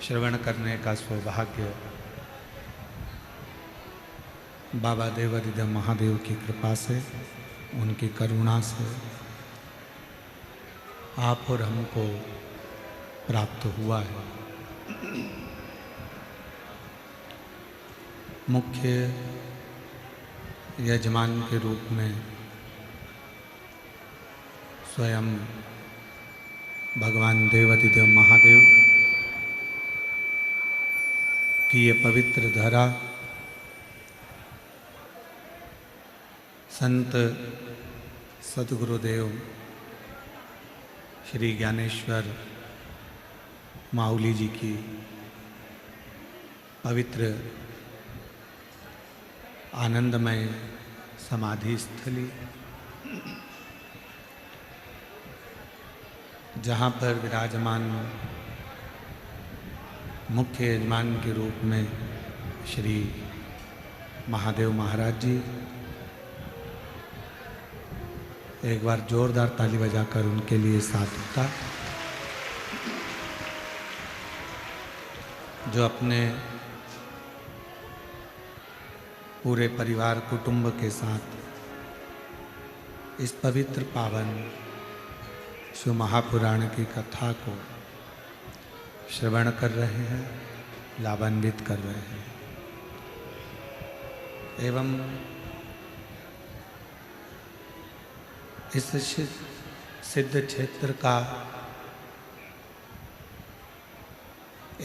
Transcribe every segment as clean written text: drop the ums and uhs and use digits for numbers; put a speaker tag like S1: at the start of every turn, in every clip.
S1: श्रवण करने का सौभाग्य बाबा देवादिदेव महादेव की कृपा से, उनकी करुणा से आप और हमको प्राप्त हुआ है। मुख्य यजमान के रूप में स्वयं भगवान देवादिदेव महादेव की ये पवित्र धरा संत सद्गुरुदेव श्री ज्ञानेश्वर माउली जी की पवित्र आनंदमय समाधि स्थली, जहाँ पर विराजमान मुख्य यजमान के रूप में श्री महादेव महाराज जी, एक बार जोरदार ताली बजाकर उनके लिए साधुता, जो अपने पूरे परिवार कुटुंब के साथ इस पवित्र पावन शिव महापुराण की कथा को श्रवण कर रहे हैं, लाभान्वित कर रहे हैं। एवं इस सिद्ध क्षेत्र का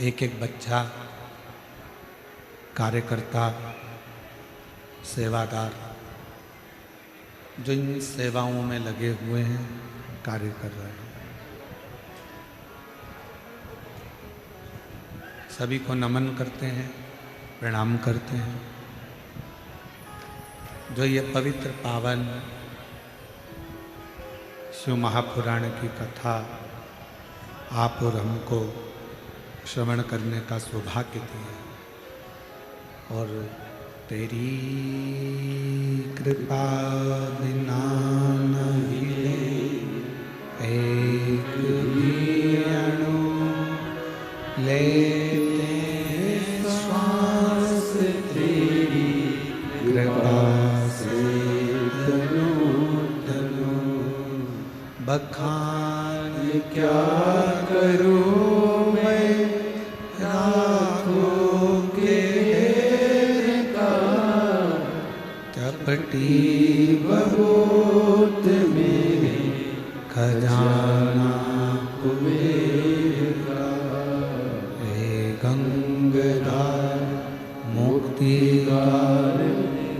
S1: एक एक बच्चा, कार्यकर्ता, सेवादार, जो इन सेवाओं में लगे हुए हैं, कार्य कर रहे हैं, सभी को नमन करते हैं, प्रणाम करते हैं। जो ये पवित्र पावन शिव महापुराण की कथा आप और हमको श्रवण करने का सौभाग्य दिया, और तेरी कृपा बिना न हिले एक भी अणु, लेते श्वास तेरी कृपा से तनु तनु। बखान क्या करूं मैं राखों के का, चपटी बहुत मेरे खजाना कुबेर का। हे गंगाधार मुक्तिदार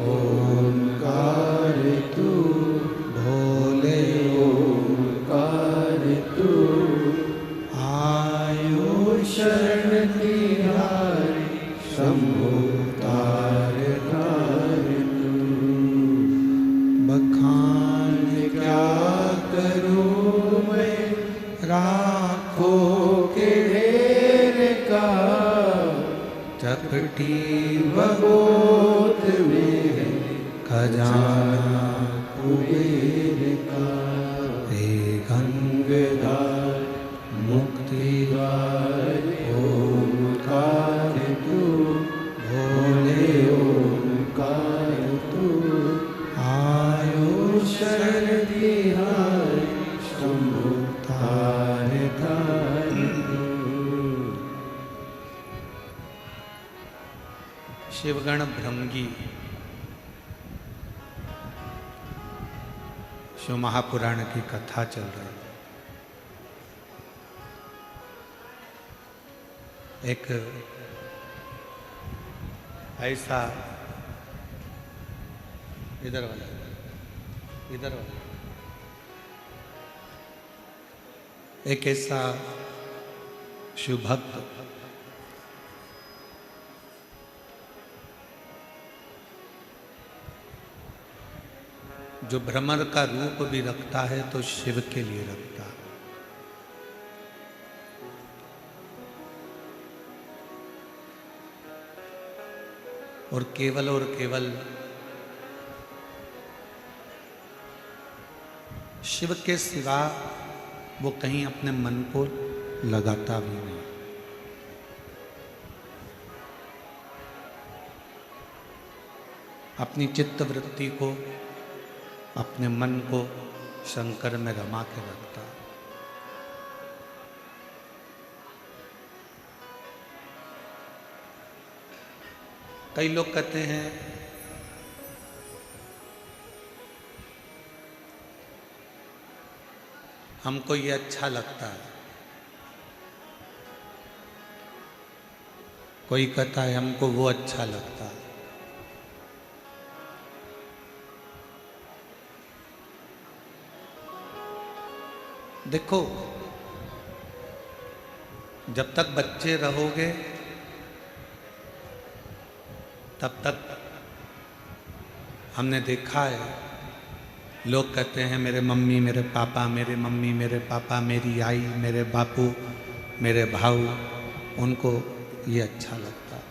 S1: ओंकार तू, भोले ओंकार तू। आयो शरण तिहारी शंभो तार तार तू। बखान क्या करूं मैं राखो के ढेर का, चपटी बहुत मेरे खजाना कुबेर का। हे गंगाधार मुक्तिदार ओंकार तू, भोले ओंकार तू। आयो शरण तिहारी शंभो तार तार तू। शिवगण भृंगी शिव महापुराण की कथा चल रही है। एक ऐसा, इधर वाला, इधर वाला, एक ऐसा शिव भक्त जो भ्रमर का रूप भी रखता है तो शिव के लिए रखता है। और केवल शिव के सिवा वो कहीं अपने मन को लगाता भी नहीं। अपनी चित्त वृत्ति को, अपने मन को शंकर में रमा के रखता है। कई लोग कहते हैं हमको ये अच्छा लगता है, कोई कहता है हमको वो अच्छा लगता है। देखो, जब तक बच्चे रहोगे तब तक हमने देखा है, लोग कहते हैं मेरे मम्मी मेरे पापा, मेरे मम्मी मेरे पापा, मेरी आई मेरे बापू मेरे भाऊ, उनको ये अच्छा लगता है।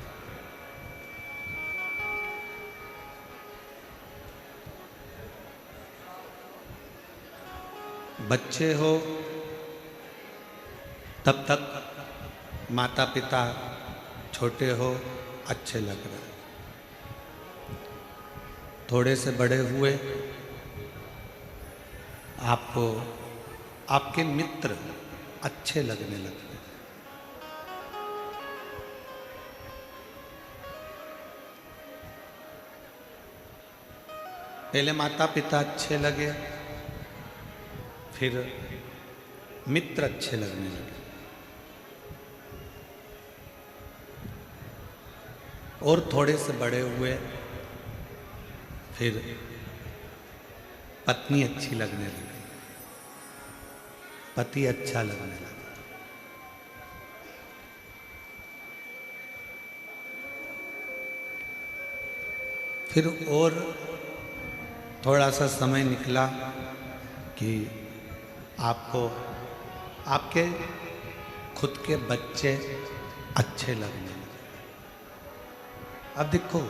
S1: बच्चे हो तब तक माता पिता, छोटे हो अच्छे लग रहे, थोड़े से बड़े हुए आपको आपके मित्र अच्छे लगने लगते। पहले माता पिता अच्छे लगे, फिर मित्र अच्छे लगने लगे, और थोड़े से बड़े हुए फिर पत्नी अच्छी लगने लगी, पति अच्छा लगने लगा। फिर और थोड़ा सा समय निकला कि आपको आपके खुद के बच्चे अच्छे लगने लगे। अब देखो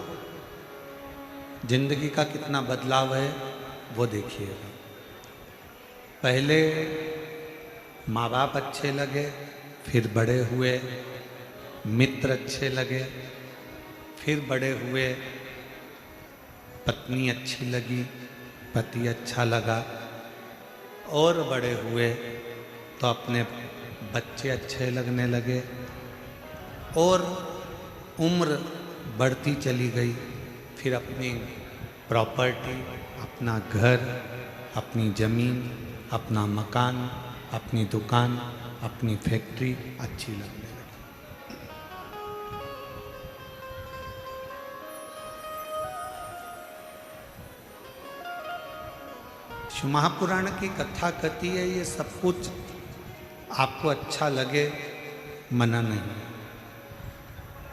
S1: जिंदगी का कितना बदलाव है वो देखिएगा। पहले माँ बाप अच्छे लगे, फिर बड़े हुए मित्र अच्छे लगे, फिर बड़े हुए पत्नी अच्छी लगी, पति अच्छा लगा, और बड़े हुए तो अपने बच्चे अच्छे लगने लगे, और उम्र बढ़ती चली गई, फिर अपनी प्रॉपर्टी, अपना घर, अपनी ज़मीन, अपना मकान, अपनी दुकान, अपनी फैक्ट्री अच्छी लगने लगी। शिव महापुराण की कथा कहती है ये सब कुछ आपको अच्छा लगे, मना नहीं,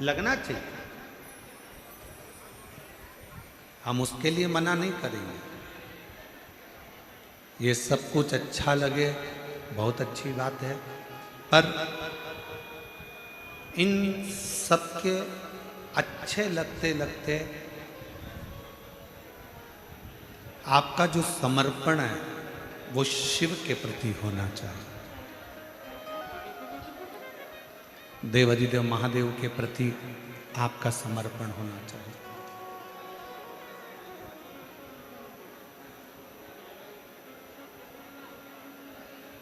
S1: लगना चाहिए, हम उसके लिए मना नहीं करेंगे। ये सब कुछ अच्छा लगे बहुत अच्छी बात है, पर इन सब के अच्छे लगते लगते आपका जो समर्पण है वो शिव के प्रति होना चाहिए, देवाधिदेव महादेव के प्रति आपका समर्पण होना चाहिए।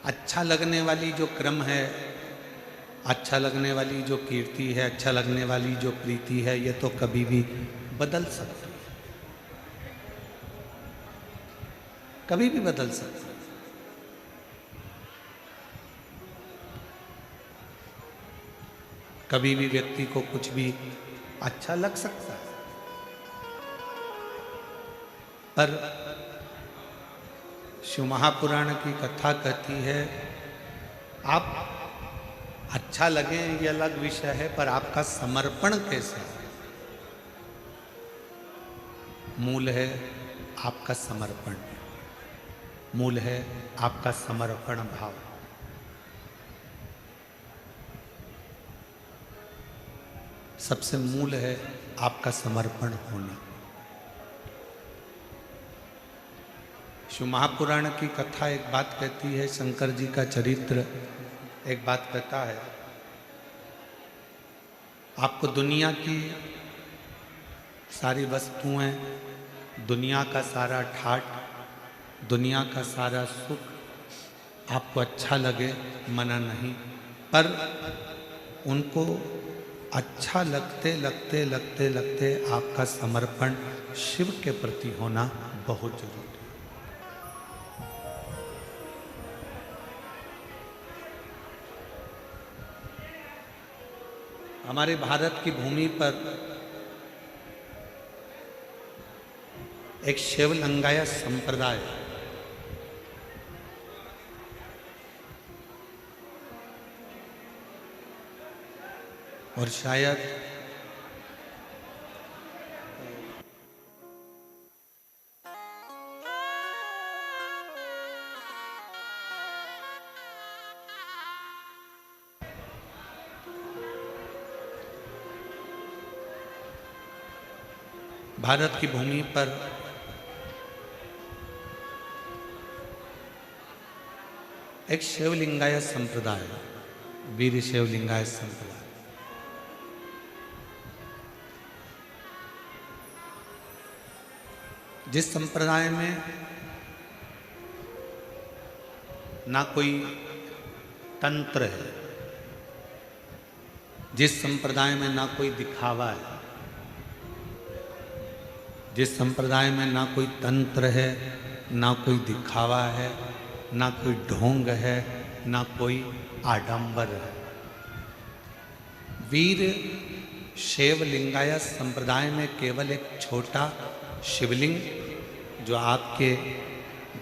S1: अच्छा लगने वाली जो क्रम है, अच्छा लगने वाली जो कीर्ति है, अच्छा लगने वाली जो प्रीति है, ये तो कभी भी बदल सकती है, कभी भी बदल सकती है। कभी भी व्यक्ति को कुछ भी अच्छा लग सकता है, पर शिव महापुराण की कथा कहती है आप अच्छा लगे ये अलग विषय है, पर आपका समर्पण कैसे है? मूल है आपका समर्पण, मूल है आपका समर्पण भाव। सबसे मूल है आपका समर्पण होना। शिव महापुराण की कथा एक बात कहती है, शंकर जी का चरित्र एक बात कहता है, आपको दुनिया की सारी वस्तुएं, दुनिया का सारा ठाट, दुनिया का सारा सुख आपको अच्छा लगे, मना नहीं, पर उनको अच्छा लगते लगते लगते लगते आपका समर्पण शिव के प्रति होना बहुत जरूरी है। हमारे भारत की भूमि पर एक शिव लिंगायत संप्रदाय और शायद भारत की भूमि पर एक शिव लिंगायत संप्रदाय, वीर शिव लिंगायत संप्रदाय, जिस संप्रदाय में ना कोई तंत्र है, जिस संप्रदाय में ना कोई दिखावा है, जिस संप्रदाय में ना कोई तंत्र है, ना कोई दिखावा है, ना कोई ढोंग है, ना कोई आडंबर है, वीर शैव लिंगायत संप्रदाय में केवल एक छोटा शिवलिंग जो आपके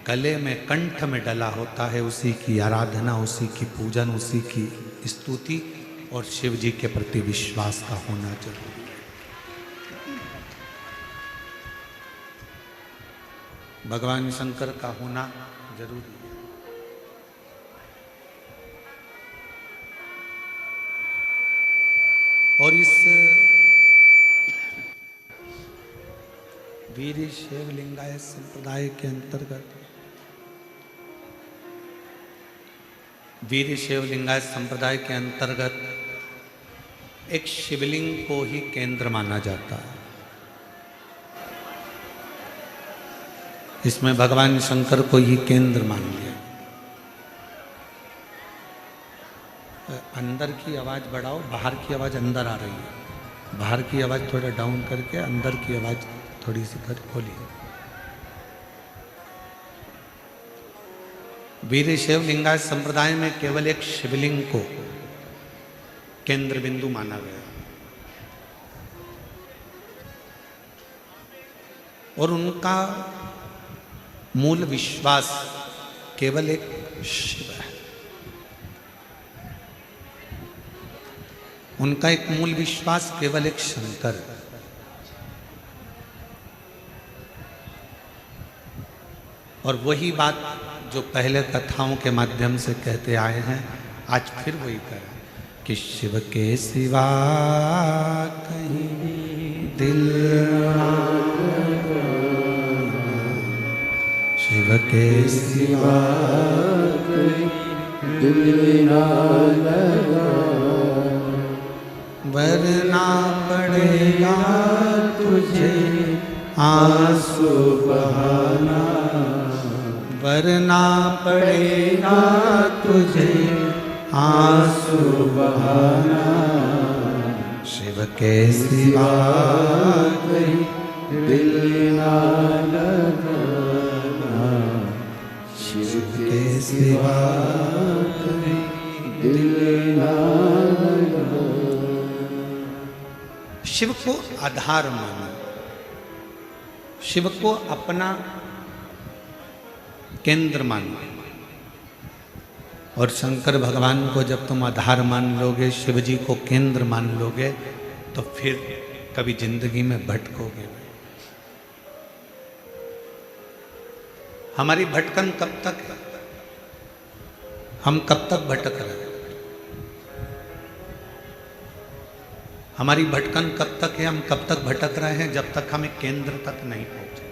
S1: गले में, कंठ में डला होता है, उसी की आराधना, उसी की पूजन, उसी की स्तुति और शिव जी के प्रति विश्वास का होना जरूरी है। भगवान शंकर का होना जरूरी है। और इस वीर शैव लिंगायत संप्रदाय के अंतर्गत, वीर शैव लिंगायत संप्रदाय के अंतर्गत एक शिवलिंग को ही केंद्र माना जाता है। इसमें भगवान शंकर को ही केंद्र मान लिया। अंदर की आवाज बढ़ाओ, बाहर की आवाज अंदर आ रही है। बाहर की आवाज थोड़ा डाउन करके अंदर की आवाज थोड़ी सी कर खोलिए। वीर शैव लिंगायत संप्रदाय में केवल एक शिवलिंग को केंद्र बिंदु माना गया और उनका मूल विश्वास केवल एक शिव है। उनका एक मूल विश्वास केवल एक शंकर है। और वही बात जो पहले कथाओं के माध्यम से कहते आए हैं, आज फिर वही करें कि शिव के सिवा कहीं दिल, शिव के सिवा कहीं दिल ना लगा, वरना पड़ेगा तुझे आंसू बहाना, वरना पड़ेगा तुझे आंसू बहाना, शिव के सिवा कहीं दिल ना लगाना, शिव के सिवा कहीं दिल ना लगाना। शिव को आधार मानो, शिव को अपना केंद्र मानो। और शंकर भगवान को जब तुम आधार मान लोगे, शिव जी को केंद्र मान लोगे, तो फिर कभी जिंदगी में भटकोगे। हमारी भटकन कब तक है? हम कब तक भटक रहे हैं? हमारी भटकन कब तक है? हम कब तक भटक रहे हैं? जब तक हमें केंद्र तक नहीं पहुंचे।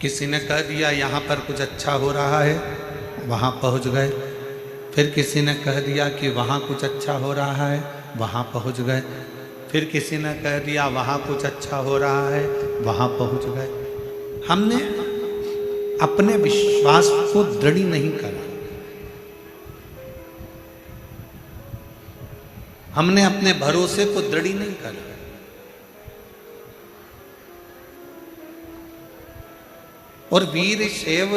S1: किसी ने कह दिया यहाँ पर कुछ अच्छा हो रहा है, वहाँ पहुँच गए। फिर किसी ने कह दिया कि वहाँ कुछ अच्छा हो रहा है, वहाँ पहुँच गए। फिर किसी ने कह दिया वहाँ कुछ अच्छा हो रहा है, वहाँ पहुँच गए। हमने अपने विश्वास को दृढ़ नहीं करा, हमने अपने भरोसे को दृढ़ नहीं करा। और वीर शैव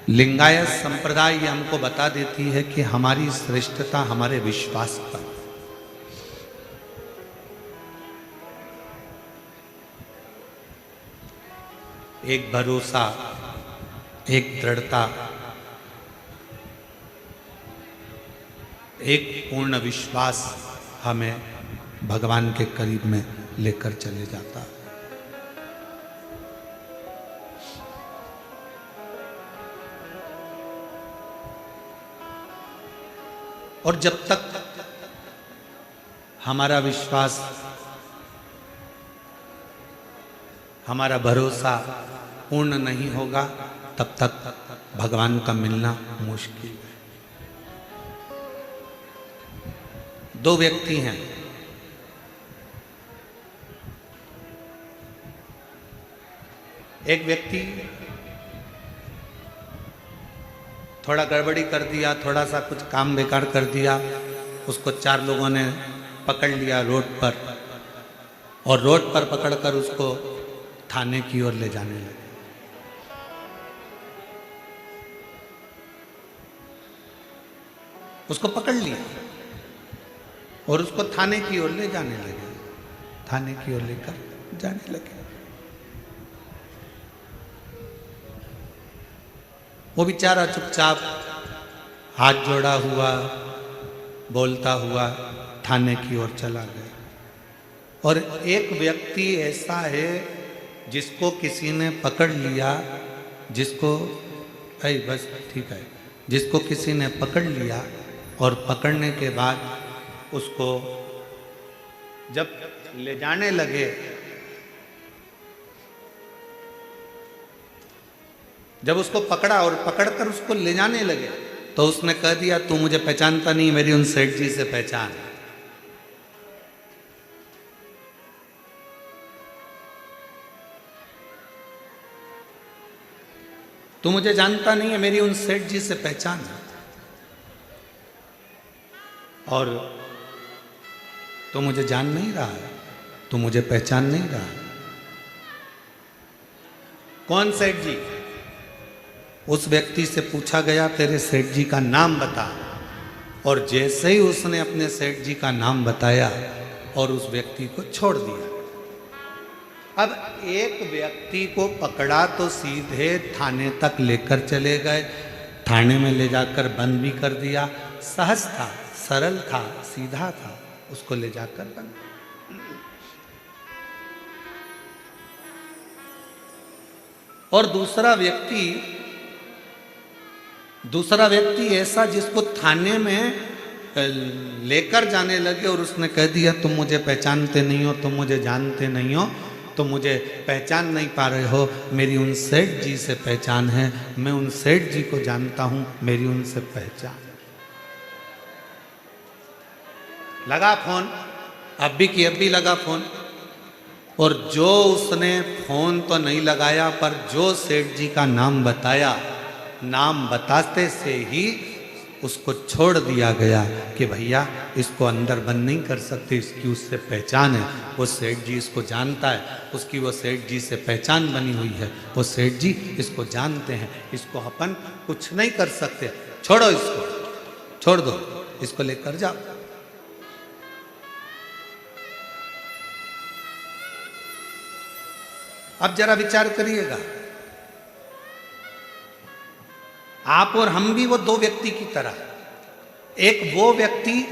S1: लिंगायत संप्रदाय ये हमको बता देती है कि हमारी श्रेष्ठता हमारे विश्वास पर। एक भरोसा, एक दृढ़ता, एक पूर्ण विश्वास हमें भगवान के करीब में लेकर चले जाता है। और जब तक हमारा विश्वास, हमारा भरोसा पूर्ण नहीं होगा, तब तक भगवान का मिलना मुश्किल है। दो व्यक्ति हैं, एक व्यक्ति थोड़ा गड़बड़ी कर दिया, थोड़ा सा कुछ काम बेकार कर दिया, उसको 4 लोगों ने पकड़ लिया रोड पर, और रोड पर पकड़कर उसको थाने की ओर ले जाने लगे। उसको पकड़ लिया और उसको थाने की ओर ले जाने लगे, थाने की ओर लेकर जाने लगे। वो बेचारा चुपचाप हाथ जोड़ा हुआ, बोलता हुआ थाने की ओर चला गया। और एक व्यक्ति ऐसा है जिसको किसी ने पकड़ लिया, जिसको बस ठीक है, जिसको किसी ने पकड़ लिया, और पकड़ने के बाद उसको जब ले जाने लगे, जब उसको पकड़ा और पकड़कर उसको ले जाने लगे, तो उसने कह दिया तू मुझे पहचानता नहीं, मेरी उन सेठ जी से पहचान। तू मुझे जानता नहीं है, मेरी उन सेठ जी से पहचान। और तू मुझे जान नहीं रहा है, तू मुझे पहचान नहीं रहा। कौन सेठ जी? उस व्यक्ति से पूछा गया तेरे सेठ जी का नाम बता, और जैसे ही उसने अपने सेठ जी का नाम बताया और उस व्यक्ति को छोड़ दिया। अब एक व्यक्ति को पकड़ा तो सीधे थाने तक लेकर चले गए, थाने में ले जाकर बंद भी कर दिया। सहज था, सरल था, सीधा था, उसको ले जाकर बंद। और दूसरा व्यक्ति ऐसा जिसको थाने में लेकर जाने लगे और उसने कह दिया तुम मुझे पहचानते नहीं हो, तुम मुझे जानते नहीं हो, तुम मुझे पहचान नहीं पा रहे हो, मेरी उन सेठ जी से पहचान है, मैं उन सेठ जी को जानता हूं, मेरी उनसे पहचान। लगा फोन, अब भी लगा फोन, और जो उसने फोन तो नहीं लगाया, पर जो सेठ जी का नाम बताया, नाम बताते से ही उसको छोड़ दिया गया कि भैया इसको अंदर बंद नहीं कर सकते, इसकी उससे पहचान है, वो सेठ जी इसको जानता है, उसकी वो सेठ जी से पहचान बनी हुई है, वो सेठ जी इसको जानते हैं, इसको अपन कुछ नहीं कर सकते, छोड़ो इसको, छोड़ दो, इसको लेकर जाओ। अब जरा विचार करिएगा, आप और हम भी वो दो व्यक्ति की तरह, एक वो व्यक्ति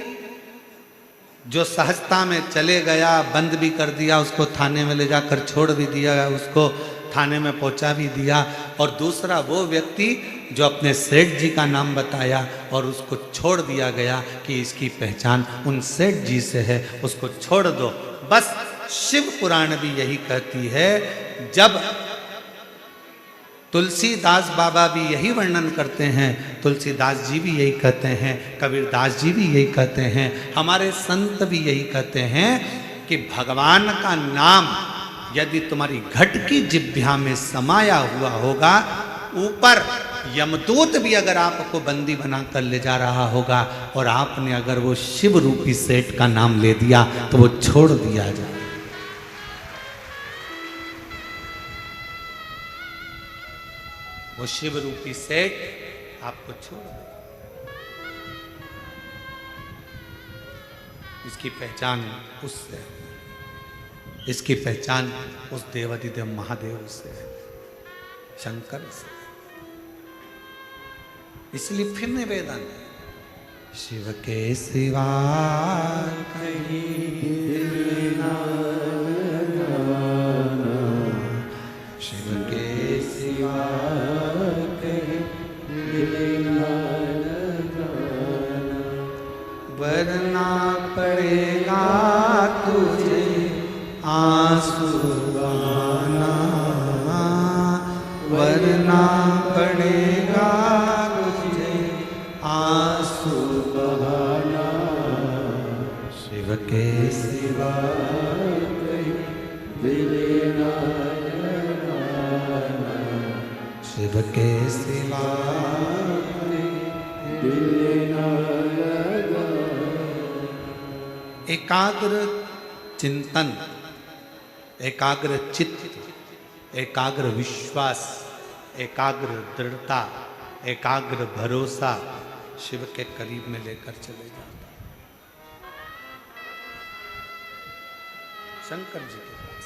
S1: जो सहजता में चले गया, बंद भी कर दिया, उसको थाने में ले जाकर छोड़ भी दिया, उसको थाने में पहुंचा भी दिया, और दूसरा वो व्यक्ति जो अपने सेठ जी का नाम बताया और उसको छोड़ दिया गया कि इसकी पहचान उन सेठ जी से है, उसको छोड़ दो। बस शिव पुराण भी यही कहती है, जब तुलसीदास बाबा भी यही वर्णन करते हैं, तुलसीदास जी भी यही कहते हैं, कबीरदास जी भी यही कहते हैं, हमारे संत भी यही कहते हैं कि भगवान का नाम यदि तुम्हारी घट की जिह्वा में समाया हुआ होगा, ऊपर यमदूत भी अगर आपको बंदी बनाकर ले जा रहा होगा और आपने अगर वो शिव रूपी सेठ का नाम ले दिया तो वो छोड़ दिया जाए। वो शिव रूपी सेठ आपको छोड़ दे। इसकी पहचान उससे, इसकी पहचान उस देवाधिदेव महादेव से, शंकर से। इसलिए फिर निवेदन, शिव के सिवा कहीं दिल ना लगाना, शिव के सिवा कहीं दिल ना लगाना, वरना पड़ेगा तुझे आंसू बहाना, वरना पड़ेगा तुझे आंसू बहाना, शिव के सिवा कहीं दिल ना लगाना, शिव के सिवा कहीं दिल ना लगाना। एकाग्र चिंतन, एकाग्र चित्त, एकाग्र विश्वास, एकाग्र दृढ़ता, एकाग्र भरोसा शिव के करीब में लेकर चले जाता। शंकर जी के पास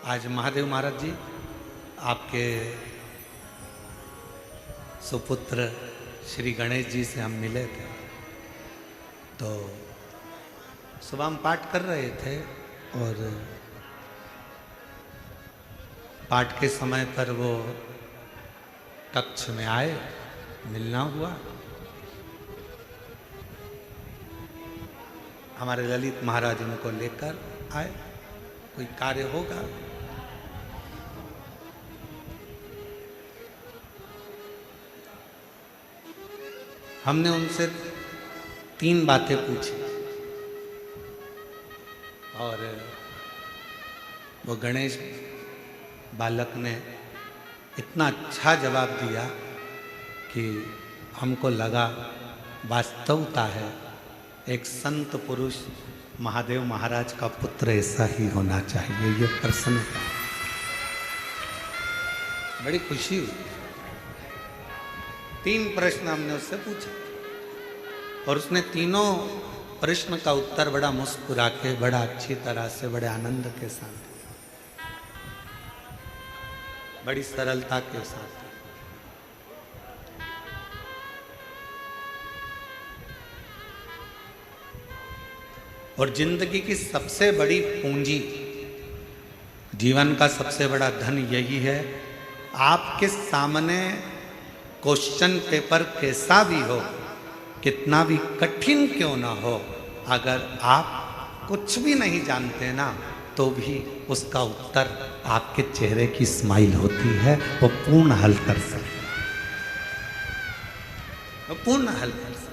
S1: आज महादेव महाराज जी आपके सुपुत्र श्री गणेश जी से हम मिले थे, तो सुबह हम पाठ कर रहे थे और पाठ के समय पर वो कक्ष में आए, मिलना हुआ। हमारे ललित महाराज उनको लेकर आए, कोई कार्य होगा। हमने उनसे 3 बातें पूछी और वो गणेश बालक ने इतना अच्छा जवाब दिया कि हमको लगा वास्तवता है एक संत पुरुष महादेव महाराज का पुत्र ऐसा ही होना चाहिए। ये प्रसन्नता, बड़ी खुशी हुई। 3 प्रश्न हमने उससे पूछे और उसने तीनों प्रश्न का उत्तर बड़ा मुस्कुरा के, बड़ा अच्छी तरह से, बड़े आनंद के साथ, बड़ी सरलता के साथ। और जिंदगी की सबसे बड़ी पूंजी, जीवन का सबसे बड़ा धन यही है, आपके सामने क्वेश्चन पेपर कैसा भी हो, कितना भी कठिन क्यों ना हो, अगर आप कुछ भी नहीं जानते ना, तो भी उसका उत्तर आपके चेहरे की स्माइल होती है, वो पूर्ण हल कर सकते, वो पूर्ण हल कर सकते,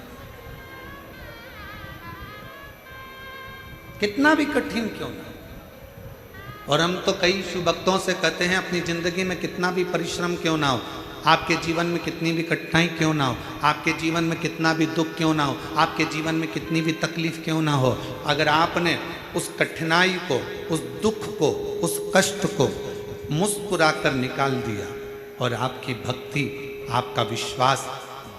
S1: कितना भी कठिन क्यों ना। और हम तो कई शिव भक्तों से कहते हैं अपनी जिंदगी में कितना भी परिश्रम क्यों ना हो, आपके जीवन में कितनी भी कठिनाई क्यों ना हो, आपके जीवन में कितना भी दुख क्यों ना हो, आपके जीवन में कितनी भी तकलीफ क्यों ना हो, अगर आपने उस कठिनाई को, उस दुख को, उस कष्ट को मुस्कुरा कर निकाल दिया और आपकी भक्ति, आपका विश्वास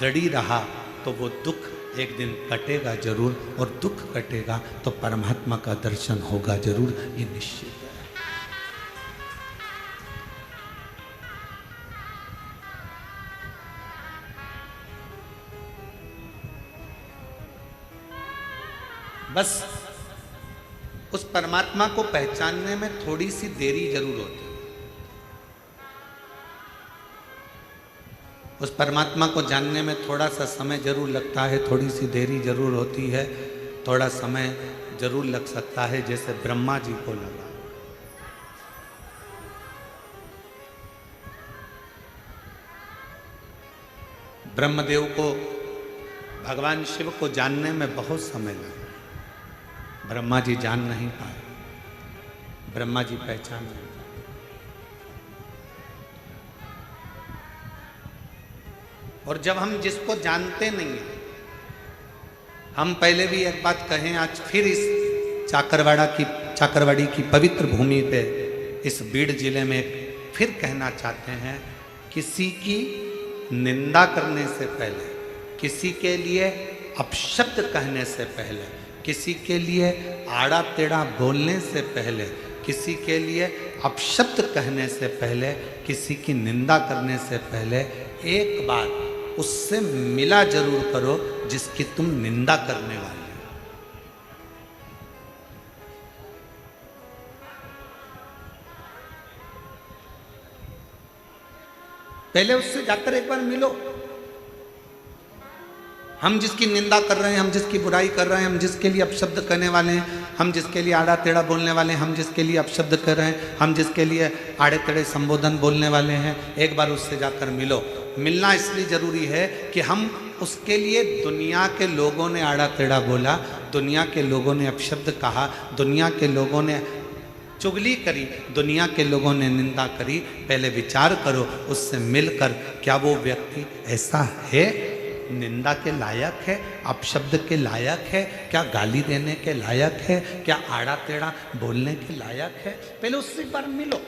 S1: दृढ़ रहा, तो वो दुख एक दिन कटेगा जरूर, और दुख कटेगा तो परमात्मा का दर्शन होगा जरूर, ये निश्चित है। बस उस परमात्मा को पहचानने में थोड़ी सी देरी जरूर होती है। उस परमात्मा को जानने में थोड़ा सा समय जरूर लगता है, थोड़ी सी देरी जरूर होती है, थोड़ा समय जरूर लग सकता है, जैसे ब्रह्मा जी को लगा। ब्रह्मदेव को, भगवान शिव को जानने में बहुत समय लगा। ब्रह्मा जी जान नहीं पाए, ब्रह्मा जी पहचान नहीं पाए। और जब हम जिसको जानते नहीं हैं, हम पहले भी एक बात कहें, आज फिर इस चाकरवाड़ी की पवित्र भूमि पे, इस बीड़ जिले में फिर कहना चाहते हैं, किसी की निंदा करने से पहले, किसी के लिए अपशब्द कहने से पहले, किसी के लिए आड़ा टेढ़ा बोलने से पहले, किसी के लिए अपशब्द कहने से पहले, किसी की निंदा करने से पहले एक बार उससे मिला जरूर करो जिसकी तुम निंदा करने वाले हो। पहले उससे जाकर एक बार मिलो। हम जिसकी निंदा कर रहे हैं, हम जिसकी बुराई कर रहे हैं, हम जिसके लिए अपशब्द कहने वाले हैं, हम जिसके लिए आड़ा टेढ़ा बोलने वाले हैं, हम जिसके लिए अपशब्द कर रहे हैं, हम जिसके लिए आड़े टेढ़े संबोधन बोलने वाले हैं, एक बार उससे जाकर मिलो। मिलना इसलिए जरूरी है कि हम उसके लिए, दुनिया के लोगों ने आड़ा टेढ़ा बोला, दुनिया के लोगों ने अपशब्द कहा, दुनिया के लोगों ने चुगली करी, दुनिया के लोगों ने निंदा करी, पहले विचार करो उससे मिलकर, क्या वो व्यक्ति ऐसा है, निंदा के लायक है, अपशब्द के लायक है, क्या गाली देने के लायक है, क्या आड़ा टेढ़ा बोलने के लायक है? पहले उससे एक बार मिलो।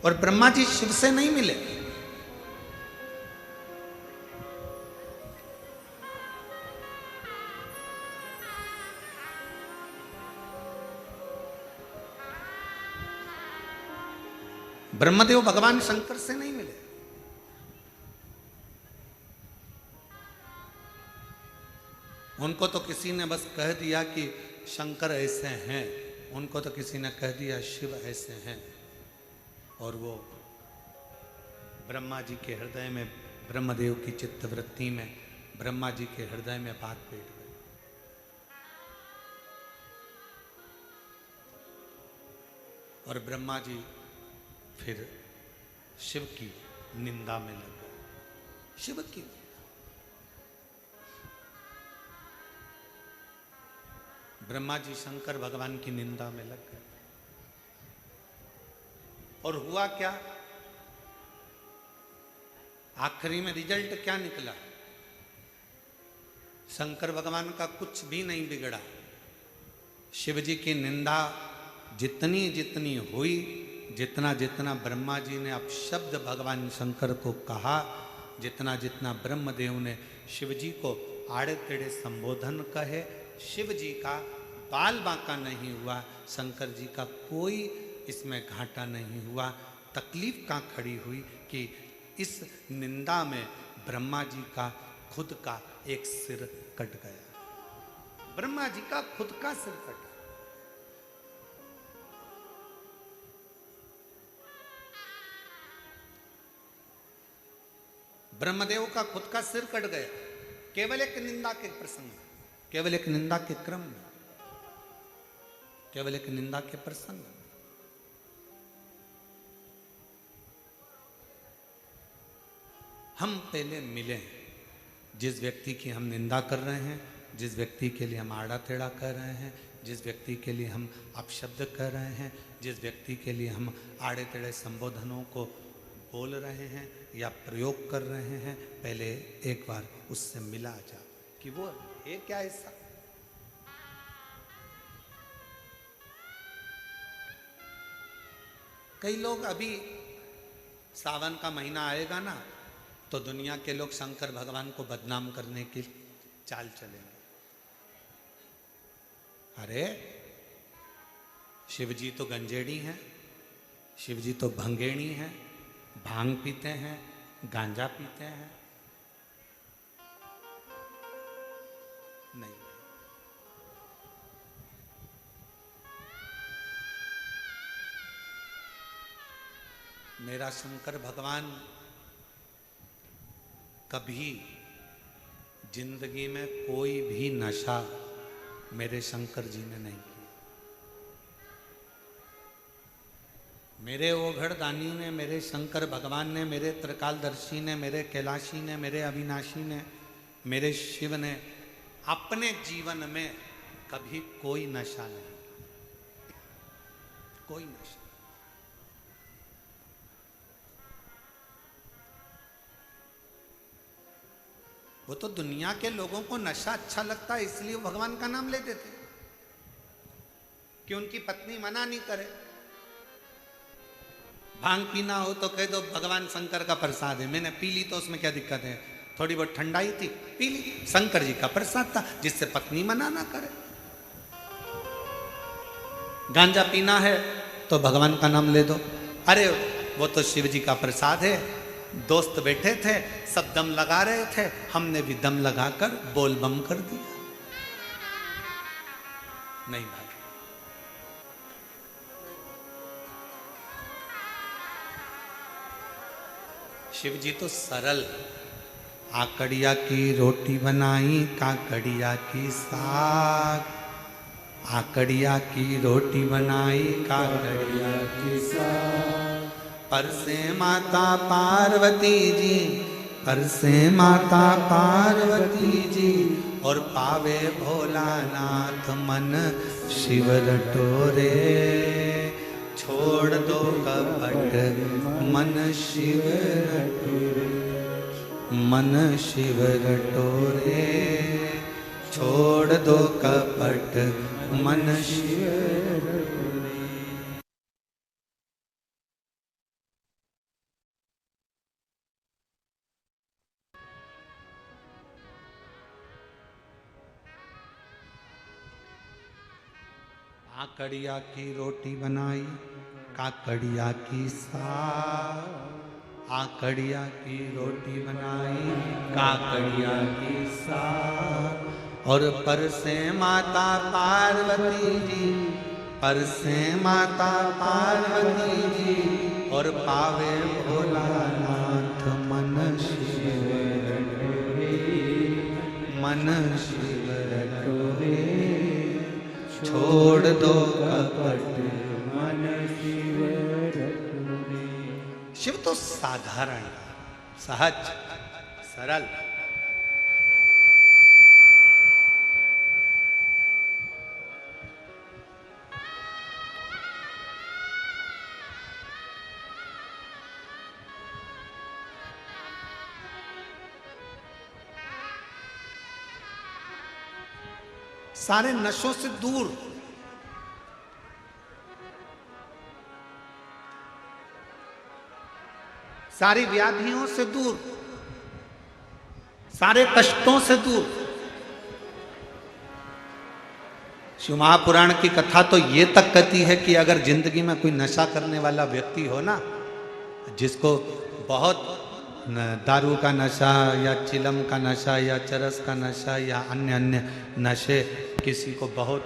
S1: और ब्रह्मा जी शिव से नहीं मिले, ब्रह्मदेव भगवान शंकर से नहीं मिले। उनको तो किसी ने बस कह दिया कि शंकर ऐसे हैं, उनको तो किसी ने कह दिया शिव ऐसे हैं, और वो ब्रह्मा जी के हृदय में, ब्रह्मदेव की चित्तवृत्ति में, ब्रह्मा जी के हृदय में बात बैठ गई। और ब्रह्मा जी फिर शिव की निंदा में लग गए। शिव की, ब्रह्मा जी शंकर भगवान की निंदा में लग गए। और हुआ क्या, आखिरी में रिजल्ट क्या निकला? शंकर भगवान का कुछ भी नहीं बिगड़ा। शिव जी की निंदा जितनी जितनी हुई, जितना जितना ब्रह्मा जी ने अपशब्द भगवान शंकर को कहा, जितना जितना ब्रह्मदेव ने शिव जी को आड़े टेढ़े संबोधन कहे, शिव जी का बाल बांका नहीं हुआ, शंकर जी का कोई इसमें घाटा नहीं हुआ। तकलीफ कहाँ खड़ी हुई कि इस निंदा में ब्रह्मा जी का खुद का एक सिर कट गया। ब्रह्मा जी का खुद का सिर कटा। ब्रह्मदेव का खुद का सिर कट गया, केवल एक निंदा के प्रसंग, केवल एक निंदा के क्रम में, केवल एक निंदा के प्रसंग। हम पहले मिले, जिस व्यक्ति की हम निंदा कर रहे हैं, जिस व्यक्ति के लिए हम आड़ा टेढ़ा कर रहे हैं, जिस व्यक्ति के लिए हम अपशब्द कर रहे हैं, जिस व्यक्ति के लिए हम आड़े टेढ़े संबोधनों को बोल रहे हैं या प्रयोग कर रहे हैं, पहले एक बार उससे मिला जा कि वो है क्या ऐसा। कई लोग, अभी सावन का महीना आएगा ना, तो दुनिया के लोग शंकर भगवान को बदनाम करने की चाल चलेंगे। अरे शिव जी तो गंजेड़ी हैं, शिव जी तो भंगेड़ी हैं, भांग पीते हैं, गांजा पीते हैं। नहीं, मेरा शंकर भगवान कभी जिंदगी में कोई भी नशा मेरे शंकर जी ने नहीं किया। मेरे ओघड़दानी ने, मेरे शंकर भगवान ने, मेरे त्रिकालदर्शी ने, मेरे कैलाशी ने, मेरे अविनाशी ने, मेरे शिव ने अपने जीवन में कभी कोई नशा नहीं, कोई नशा। वो तो दुनिया के लोगों को नशा अच्छा लगता है इसलिए वो भगवान का नाम लेते थे कि उनकी पत्नी मना नहीं करे। भांग पीना हो तो कह दो भगवान शंकर का प्रसाद है, मैंने पी ली तो उसमें क्या दिक्कत है, थोड़ी बहुत ठंडाई थी पी ली, शंकर जी का प्रसाद था जिससे पत्नी मना ना करे। गांजा पीना है तो भगवान का नाम ले दो, अरे वो तो शिव जी का प्रसाद है। दोस्त बैठे थे, सब दम लगा रहे थे, हमने भी दम लगाकर बोल बम कर दिया। नहीं भाई, शिव जी तो सरल। आकड़िया की रोटी बनाई, काकड़िया की साग। आकड़िया की रोटी बनाई, काकड़िया की साग। पर से माता पार्वती जी, पर से माता पार्वती जी, और पावे भोलानाथ मन शिव रटोरे। छोड़ दो कपट मन शिव रटोरे, मन शिव रटोरे। छोड़ दो कपट मन शिव रटोरे। आकड़िया की रोटी बनाई, काकड़िया की साग। आकड़िया की रोटी बनाई, काकड़िया की साग। और पर से माता पार्वती जी, पर से माता पार्वती जी, और पावे भोलानाथ मन शिव रटोरे, मन शिव रटोरे। छोड़ दो कपट मन शिव रटोरे। शिव तो साधारण, सहज, सरल। सारे नशों से दूर, सारी व्याधियों से दूर, सारे कष्टों से दूर। शिव महापुराण की कथा तो ये तक कहती है कि अगर जिंदगी में कोई नशा करने वाला व्यक्ति हो ना, जिसको बहुत दारू का नशा या चिलम का नशा या चरस का नशा या अन्य अन्य नशे, किसी को बहुत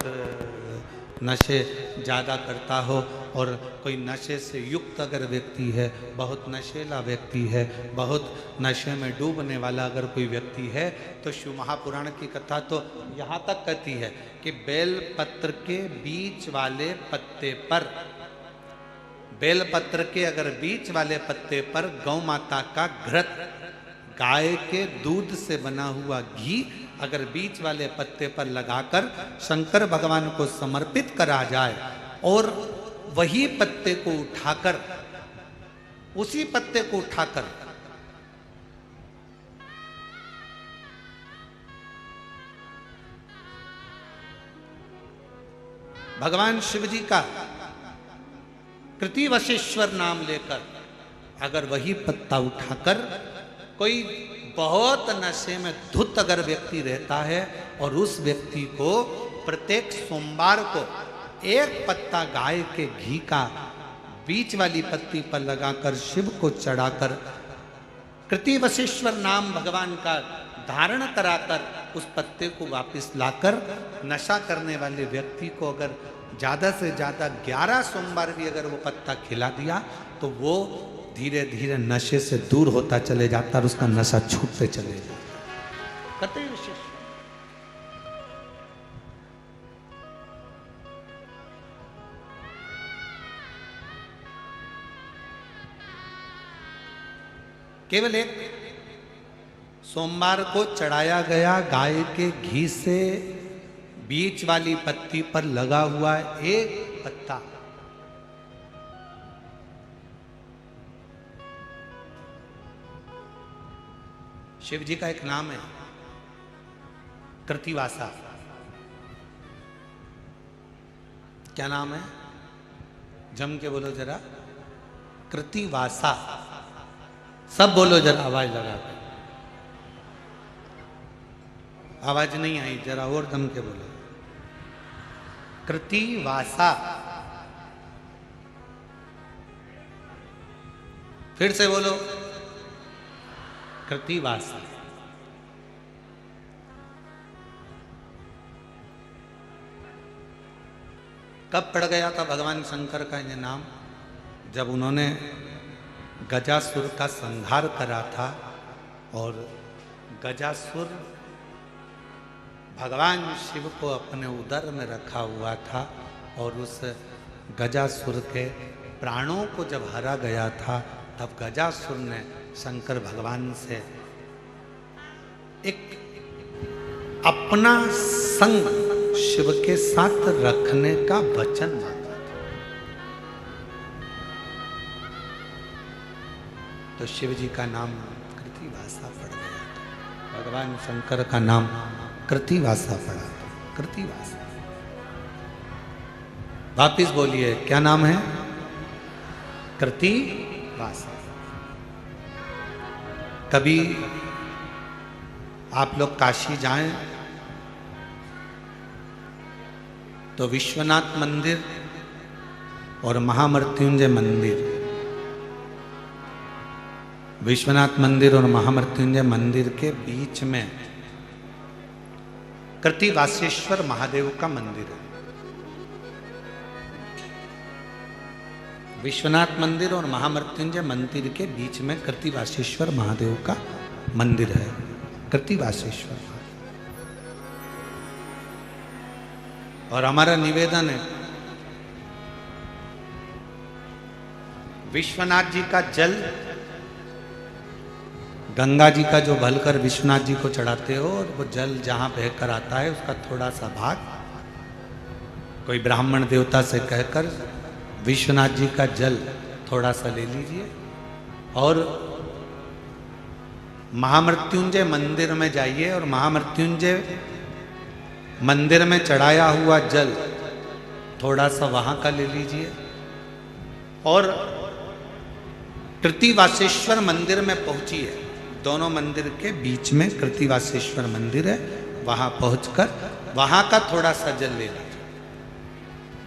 S1: नशे ज़्यादा करता हो, और कोई नशे से युक्त अगर व्यक्ति है, बहुत नशेला व्यक्ति है, बहुत नशे में डूबने वाला अगर कोई व्यक्ति है, तो शिव महापुराण की कथा तो यहाँ तक कहती है कि बेल पत्र के बीच वाले पत्ते पर, बेल पत्र के अगर बीच वाले पत्ते पर गौ माता का घृत, गाय के दूध से बना हुआ घी अगर बीच वाले पत्ते पर लगाकर शंकर भगवान को समर्पित करा जाए, और वही पत्ते को उठाकर, उसी पत्ते को उठाकर भगवान शिव जी का कृतिवशेश्वर नाम लेकर, अगर वही पत्ता उठाकर कोई बहुत नशे में धुत अगर व्यक्ति रहता है, और उस व्यक्ति को प्रत्येक सोमवार को एक पत्ता गाय के घी का बीच वाली पत्ती पर लगाकर शिव को चढ़ाकर कृतिवशेश्वर नाम भगवान का धारण कराकर उस पत्ते को वापस लाकर नशा करने वाले व्यक्ति को अगर ज़्यादा से ज़्यादा 11 सोमवार भी अगर वो पत्ता खिला दिया, तो वो धीरे धीरे नशे से दूर होता चले जाता और उसका नशा छूटते चले जाता। कहते हैं शिष्य केवल एक सोमवार को चढ़ाया गया गाय के घी से बीच वाली पत्ती पर लगा हुआ एक पत्ता शिव जी का एक नाम है कृतिवासा। क्या नाम है? जम के बोलो जरा। कृतिवासा। सब बोलो जरा आवाज लगा के। आवाज नहीं आई, जरा और दम के बोलो। कृतिवासा। फिर से बोलो कृतिवासा। कब पड़ गया था भगवान शंकर का ये नाम? जब उन्होंने गजासुर का संहार करा था और गजासुर भगवान शिव को अपने उदर में रखा हुआ था और उस गजासुर के प्राणों को जब हरा गया था तब गजासुर ने शंकर भगवान से एक अपना संग शिव के साथ रखने का वचन मांगा था। तो शिव जी का नाम कृतिवासा पड़ गया था। भगवान शंकर का नाम कृतिवासा पड़ा था। कृतिवासा। वापिस बोलिए, क्या नाम है? कृतिवासा। कभी आप लोग काशी जाएं तो विश्वनाथ मंदिर और महामृत्युंजय मंदिर, विश्वनाथ मंदिर और महामृत्युंजय मंदिर के बीच में कृतिवासेश्वर महादेव का मंदिर है। विश्वनाथ मंदिर और महामृत्युंजय मंदिर के बीच में कृतिवासेश्वर महादेव का मंदिर है। कृतिवासेश्वर। और हमारा निवेदन है विश्वनाथ जी का जल, गंगा जी का जो भलकर विश्वनाथ जी को चढ़ाते हो और वो जल जहां बहकर आता है उसका थोड़ा सा भाग कोई ब्राह्मण देवता से कहकर विश्वनाथ जी का जल थोड़ा सा ले लीजिए और महामृत्युंजय मंदिर में जाइए और महामृत्युंजय मंदिर में चढ़ाया हुआ जल थोड़ा सा वहां का ले लीजिए और कृतिवासेश्वर मंदिर में पहुंचिए। दोनों मंदिर के बीच में कृतिवासेश्वर मंदिर है, वहां पहुंचकर वहां का थोड़ा सा जल ले लीजिए।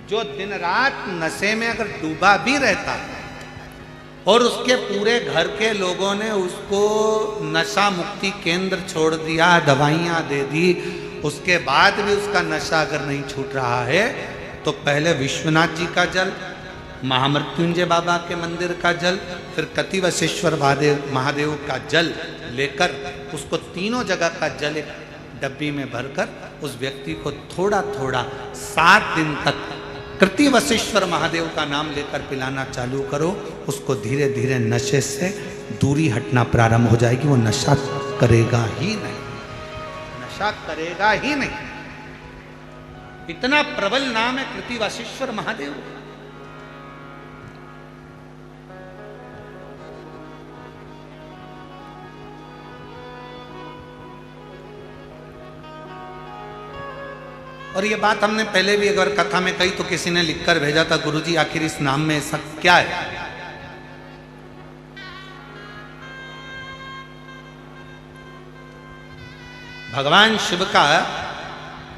S1: जो दिन रात नशे में अगर डूबा भी रहता और उसके पूरे घर के लोगों ने उसको नशा मुक्ति केंद्र छोड़ दिया, दवाइयाँ दे दी, उसके बाद भी उसका नशा अगर नहीं छूट रहा है तो पहले विश्वनाथ जी का जल, महामृत्युंजय बाबा के मंदिर का जल, फिर कृतिवासेश्वर महादेव का जल लेकर उसको तीनों जगह का जल एक डब्बी में भरकर उस व्यक्ति को थोड़ा थोड़ा 7 दिन तक कृतिवासेश्वर महादेव का नाम लेकर पिलाना चालू करो। उसको धीरे धीरे नशे से दूरी हटना प्रारंभ हो जाएगी। वो नशा करेगा ही नहीं, नशा करेगा ही नहीं। इतना प्रबल नाम है कृतिवासेश्वर महादेव। और ये बात हमने पहले भी अगर कथा में कही तो किसी ने लिखकर भेजा था, गुरुजी आखिर इस नाम में ऐसा क्या है? भगवान शिव का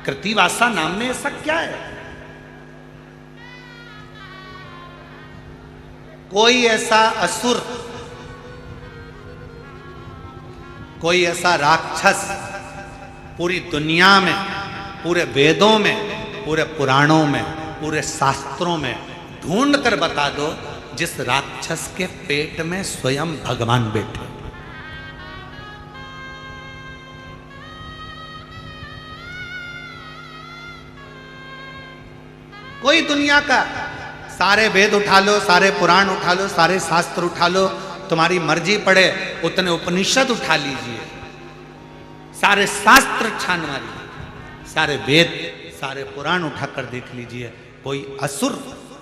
S1: कृतिवासा नाम में ऐसा क्या है? कोई ऐसा असुर, कोई ऐसा राक्षस पूरी दुनिया में, पूरे वेदों में, पूरे पुराणों में, पूरे शास्त्रों में ढूंढ कर बता दो जिस राक्षस के पेट में स्वयं भगवान बैठे। कोई दुनिया का सारे वेद उठा लो, सारे पुराण उठा लो, सारे शास्त्र उठा लो, तुम्हारी मर्जी पड़े उतने उपनिषद उठा लीजिए, सारे शास्त्र छान मारिए, सारे वेद सारे पुराण उठाकर देख लीजिए, कोई असुर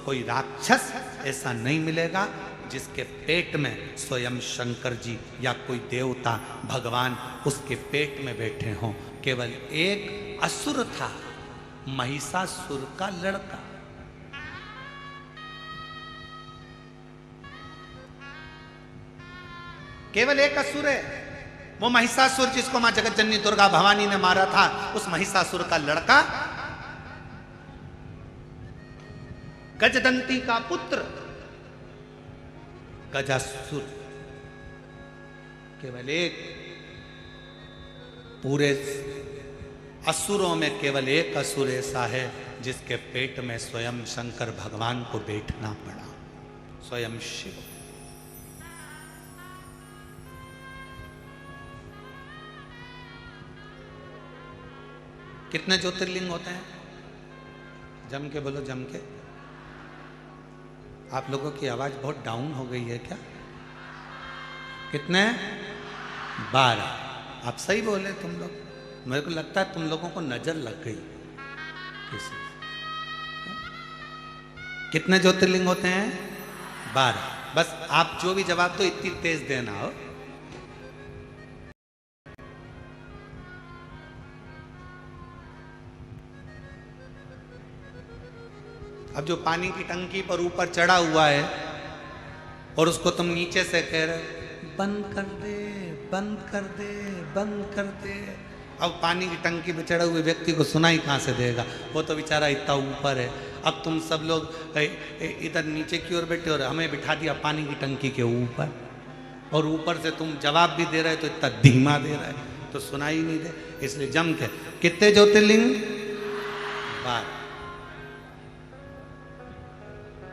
S1: कोई राक्षस ऐसा नहीं मिलेगा जिसके पेट में स्वयं शंकर जी या कोई देवता भगवान उसके पेट में बैठे हों। केवल एक असुर था, महिषासुर का लड़का। केवल एक असुर है, वो महिषासुर जिसको मां जगत जननी दुर्गा भवानी ने मारा था, उस महिषासुर का लड़का गजदंती का पुत्र गजासुर। केवल एक, पूरे असुरों में केवल एक असुर ऐसा है जिसके पेट में स्वयं शंकर भगवान को बैठना पड़ा, स्वयं शिव। कितने ज्योतिर्लिंग होते हैं? जम के बोलो, जम के। आप लोगों की आवाज बहुत डाउन हो गई है क्या? कितने? 12। आप सही बोले तुम लोग। मेरे को लगता है तुम लोगों को नजर लग गई किसी। कितने ज्योतिर्लिंग होते हैं? 12। बस आप जो भी जवाब दो इतनी तेज देना हो। अब जो पानी की टंकी पर ऊपर चढ़ा हुआ है और उसको तुम नीचे से कह रहे बंद कर दे, बंद कर दे, बंद कर दे, अब पानी की टंकी पर चढ़े हुए व्यक्ति को सुनाई कहाँ से देगा? वो तो बेचारा इतना ऊपर है। अब तुम सब लोग इधर नीचे की ओर बैठे और हमें बिठा दिया पानी की टंकी के ऊपर, और ऊपर से तुम जवाब भी दे रहे तो इतना धीमा दे रहा है तो सुनाई नहीं दे। इसलिए जम के कितने ज्योतिर्लिंग? 12।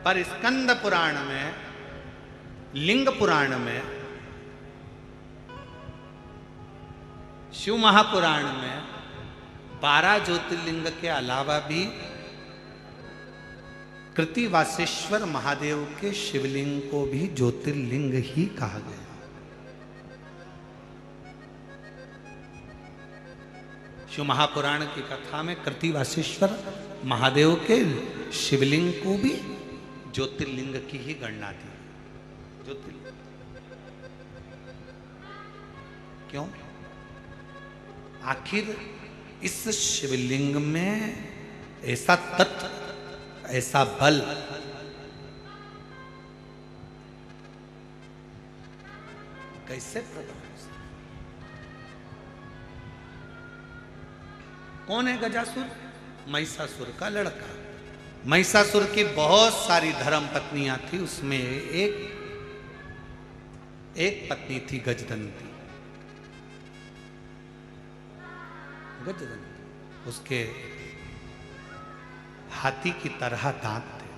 S1: पर स्कंद पुराण में, लिंग पुराण में, शिव महापुराण में 12 ज्योतिर्लिंग के अलावा भी कृतिवासेश्वर महादेव के शिवलिंग को भी ज्योतिर्लिंग ही कहा गया। शिव महापुराण की कथा में कृतिवासेश्वर महादेव के शिवलिंग को भी ज्योतिर्लिंग की ही गणना थी। ज्योतिर्लिंग क्यों? आखिर इस शिवलिंग में ऐसा तत्व, ऐसा बल, कैसे प्रकट हो सकता? कौन है गजासुर? महिषासुर का लड़का। महिषासुर की बहुत सारी धर्म पत्नियां थी, उसमें एक पत्नी थी गजदंती। गजदंती, उसके हाथी की तरह दांत थे।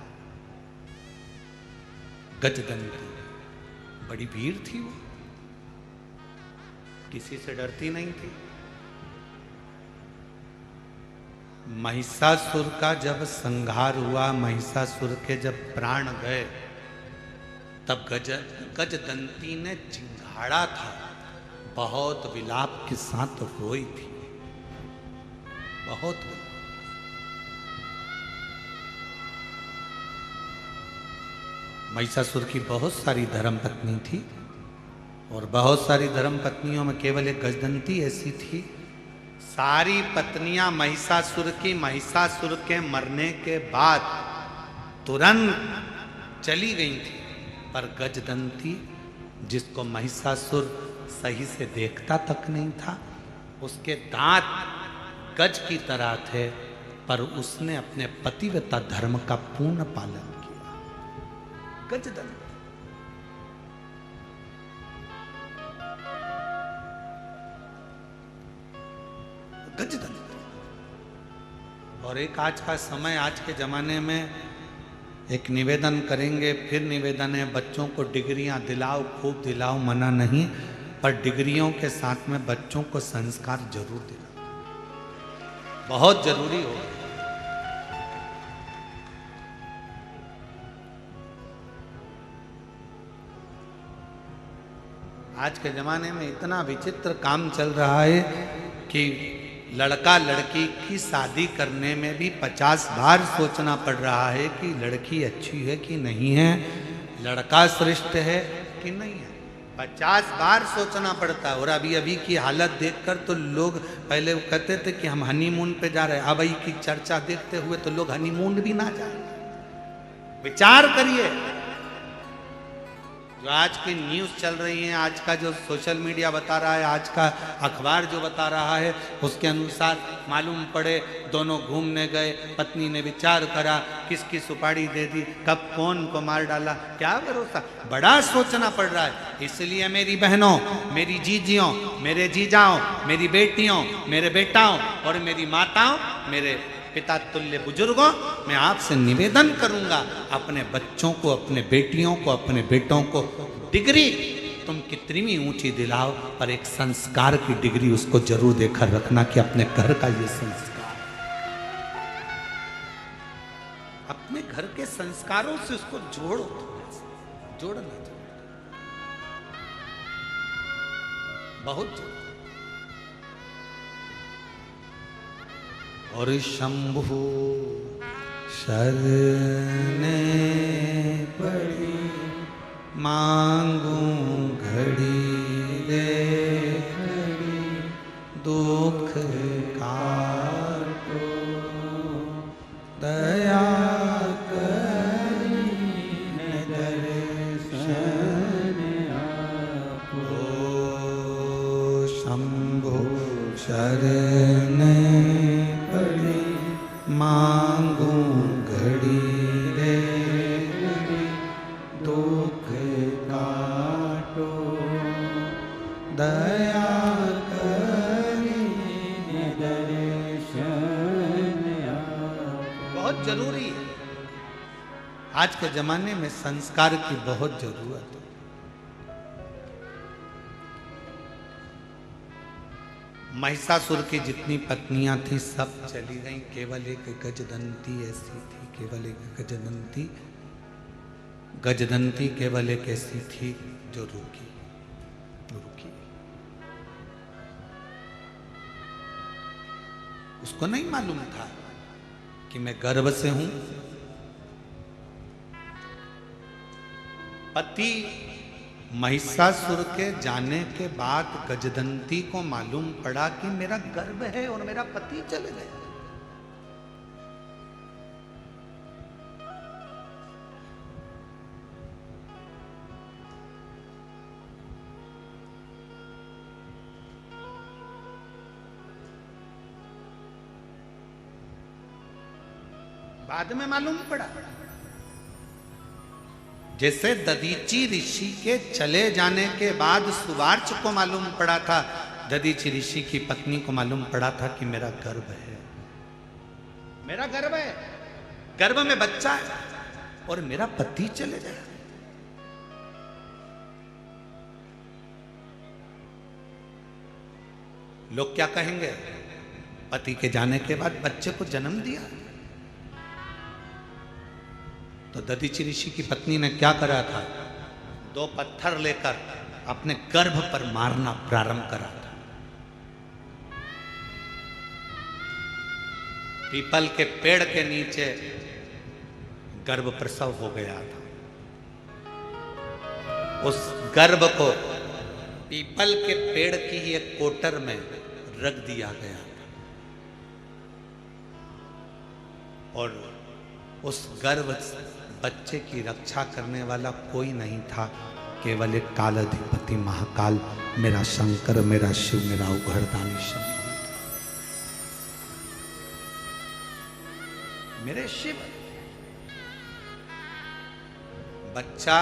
S1: गजदंती बड़ी वीर थी, वो किसी से डरती नहीं थी। महिषासुर का जब संहार हुआ, महिषासुर के जब प्राण गए, तब गजदंती ने चिंघाड़ा था, बहुत विलाप के साथ रोई थी, बहुत। महिषासुर की बहुत सारी धर्मपत्नी थी, और बहुत सारी धर्मपत्नियों में केवल एक गजदंती ऐसी थी। सारी पत्नियां महिषासुर की महिषासुर के मरने के बाद तुरंत चली गई थी, पर गजदंती, जिसको महिषासुर सही से देखता तक नहीं था, उसके दांत गज की तरह थे, पर उसने अपने पतिव्रता धर्म का पूर्ण पालन किया। गजदंती गजदंती। और एक आज का समय, आज के जमाने में एक निवेदन करेंगे, फिर निवेदन है बच्चों को डिग्रियां दिलाओ, खूब दिलाओ, मना नहीं, पर डिग्रियों के साथ में बच्चों को संस्कार जरूर दिलाओ, बहुत जरूरी हो। आज के ज़माने में इतना विचित्र काम चल रहा है कि लड़का लड़की की शादी करने में भी 50 बार सोचना पड़ रहा है कि लड़की अच्छी है कि नहीं है, लड़का श्रेष्ठ है कि नहीं है, 50 बार सोचना पड़ता है। और अभी अभी की हालत देखकर तो लोग, पहले कहते थे कि हम हनीमून पे जा रहे हैं, अब की चर्चा देखते हुए तो लोग हनीमून भी ना जाए। विचार करिए, जो आज की न्यूज़ चल रही है, आज का जो सोशल मीडिया बता रहा है, आज का अखबार जो बता रहा है, उसके अनुसार मालूम पड़े दोनों घूमने गए, पत्नी ने विचार करा, किसकी सुपारी दे दी, कब कौन को मार डाला, क्या भरोसा, बड़ा सोचना पड़ रहा है। इसलिए मेरी बहनों, मेरी जीजियों, मेरे जीजाओं, मेरी बेटियों, मेरे बेटाओं और मेरी माताओं, मेरे पिता तुल्य बुजुर्गों, मैं आपसे निवेदन करूंगा, अपने बच्चों को, अपने बेटियों को, अपने बेटों को डिग्री तुम कितनी भी ऊंची दिलाओ, पर एक संस्कार की डिग्री उसको जरूर देकर रखना कि अपने घर का ये संस्कार, अपने घर के संस्कारों से उसको जोड़ो, जोड़ना बहुत जोड़ो। और शंभु शरणे पड़ी, मांगू घड़ी रे घड़ी, दुख काटो दया करी दर्शन आपो। शंभु शरणे मांगू घड़ी रे घड़ी, दुख काटो दया करी दर्शन आपो। बहुत जरूरी है, आज के जमाने में संस्कार की बहुत जरूरत है। महिषासुर की जितनी पत्नियां थी सब चली गईं, केवल एक गजदंती ऐसी थी, केवल एक गजदंती, गजदंती केवल एक ऐसी थी जो रुकी, रुकी। उसको नहीं मालूम था कि मैं गर्भ से हूं। पति महिषासुर के जाने के बाद गजदंती को मालूम पड़ा कि मेरा गर्भ है और मेरा पति चले गया। बाद में मालूम पड़ा, जैसे दधीची ऋषि के चले जाने के बाद सुवार्च को मालूम पड़ा था, दधीची ऋषि की पत्नी को मालूम पड़ा था कि मेरा गर्भ है, मेरा गर्भ है, गर्भ में बच्चा है और मेरा पति चले गया। लोग क्या कहेंगे, पति के जाने के बाद बच्चे को जन्म दिया। तो दधीची ऋषि की पत्नी ने क्या करा था, 2 पत्थर लेकर अपने गर्भ पर मारना प्रारंभ करा था। पीपल के पेड़ के नीचे गर्भ प्रसव हो गया था। उस गर्भ को पीपल के पेड़ की एक कोटर में रख दिया गया था और उस गर्भ बच्चे की रक्षा करने वाला कोई नहीं था, केवल एक कालाधिपति महाकाल मेरा शंकर, मेरा शिव, मेरा उघड़दानी शंकर, मेरे शिव। बच्चा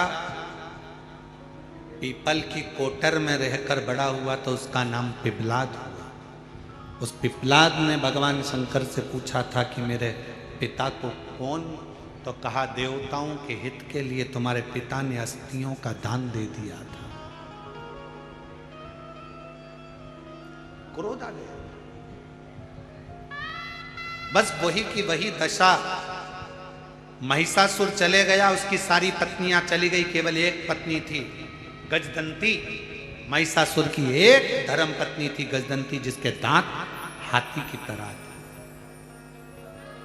S1: पीपल की कोटर में रहकर बड़ा हुआ तो उसका नाम पिपलाद हुआ। उस पिपलाद ने भगवान शंकर से पूछा था कि मेरे पिता को कौन तो कहा देवताओं के हित के लिए तुम्हारे पिता ने अस्थियों का दान दे दिया था। क्रोध आ गया। बस वही की वही दशा। महिषासुर चले गया, उसकी सारी पत्नियां चली गई, केवल एक पत्नी थी गजदंती। महिषासुर की एक धर्म पत्नी थी गजदंती, जिसके दांत हाथी की तरह थे,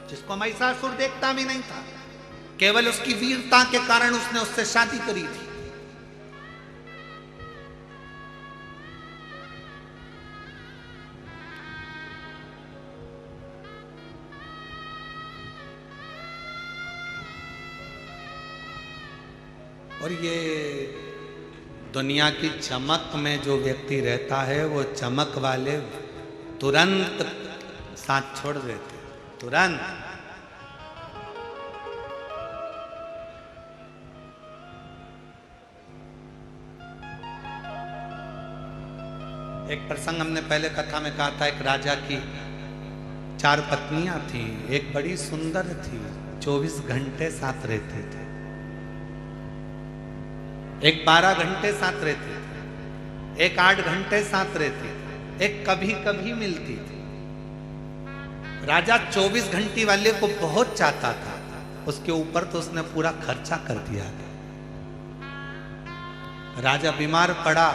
S1: जिसको महिषासुर देखता भी नहीं था। केवल उसकी वीरता के कारण उसने उससे शादी करी थी। और ये दुनिया की चमक में जो व्यक्ति रहता है, वो चमक वाले तुरंत साथ छोड़ देते, तुरंत। एक प्रसंग हमने पहले कथा में कहा था, एक राजा की 4 पत्नियां थी। एक बड़ी सुंदर थी, 24 घंटे साथ रहते थे। एक 12 घंटे साथ रहते थे, एक 8 घंटे साथ रहती थी, एक कभी कभी मिलती थी। राजा 24 घंटे वाले को बहुत चाहता था, उसके ऊपर तो उसने पूरा खर्चा कर दिया था। राजा बीमार पड़ा,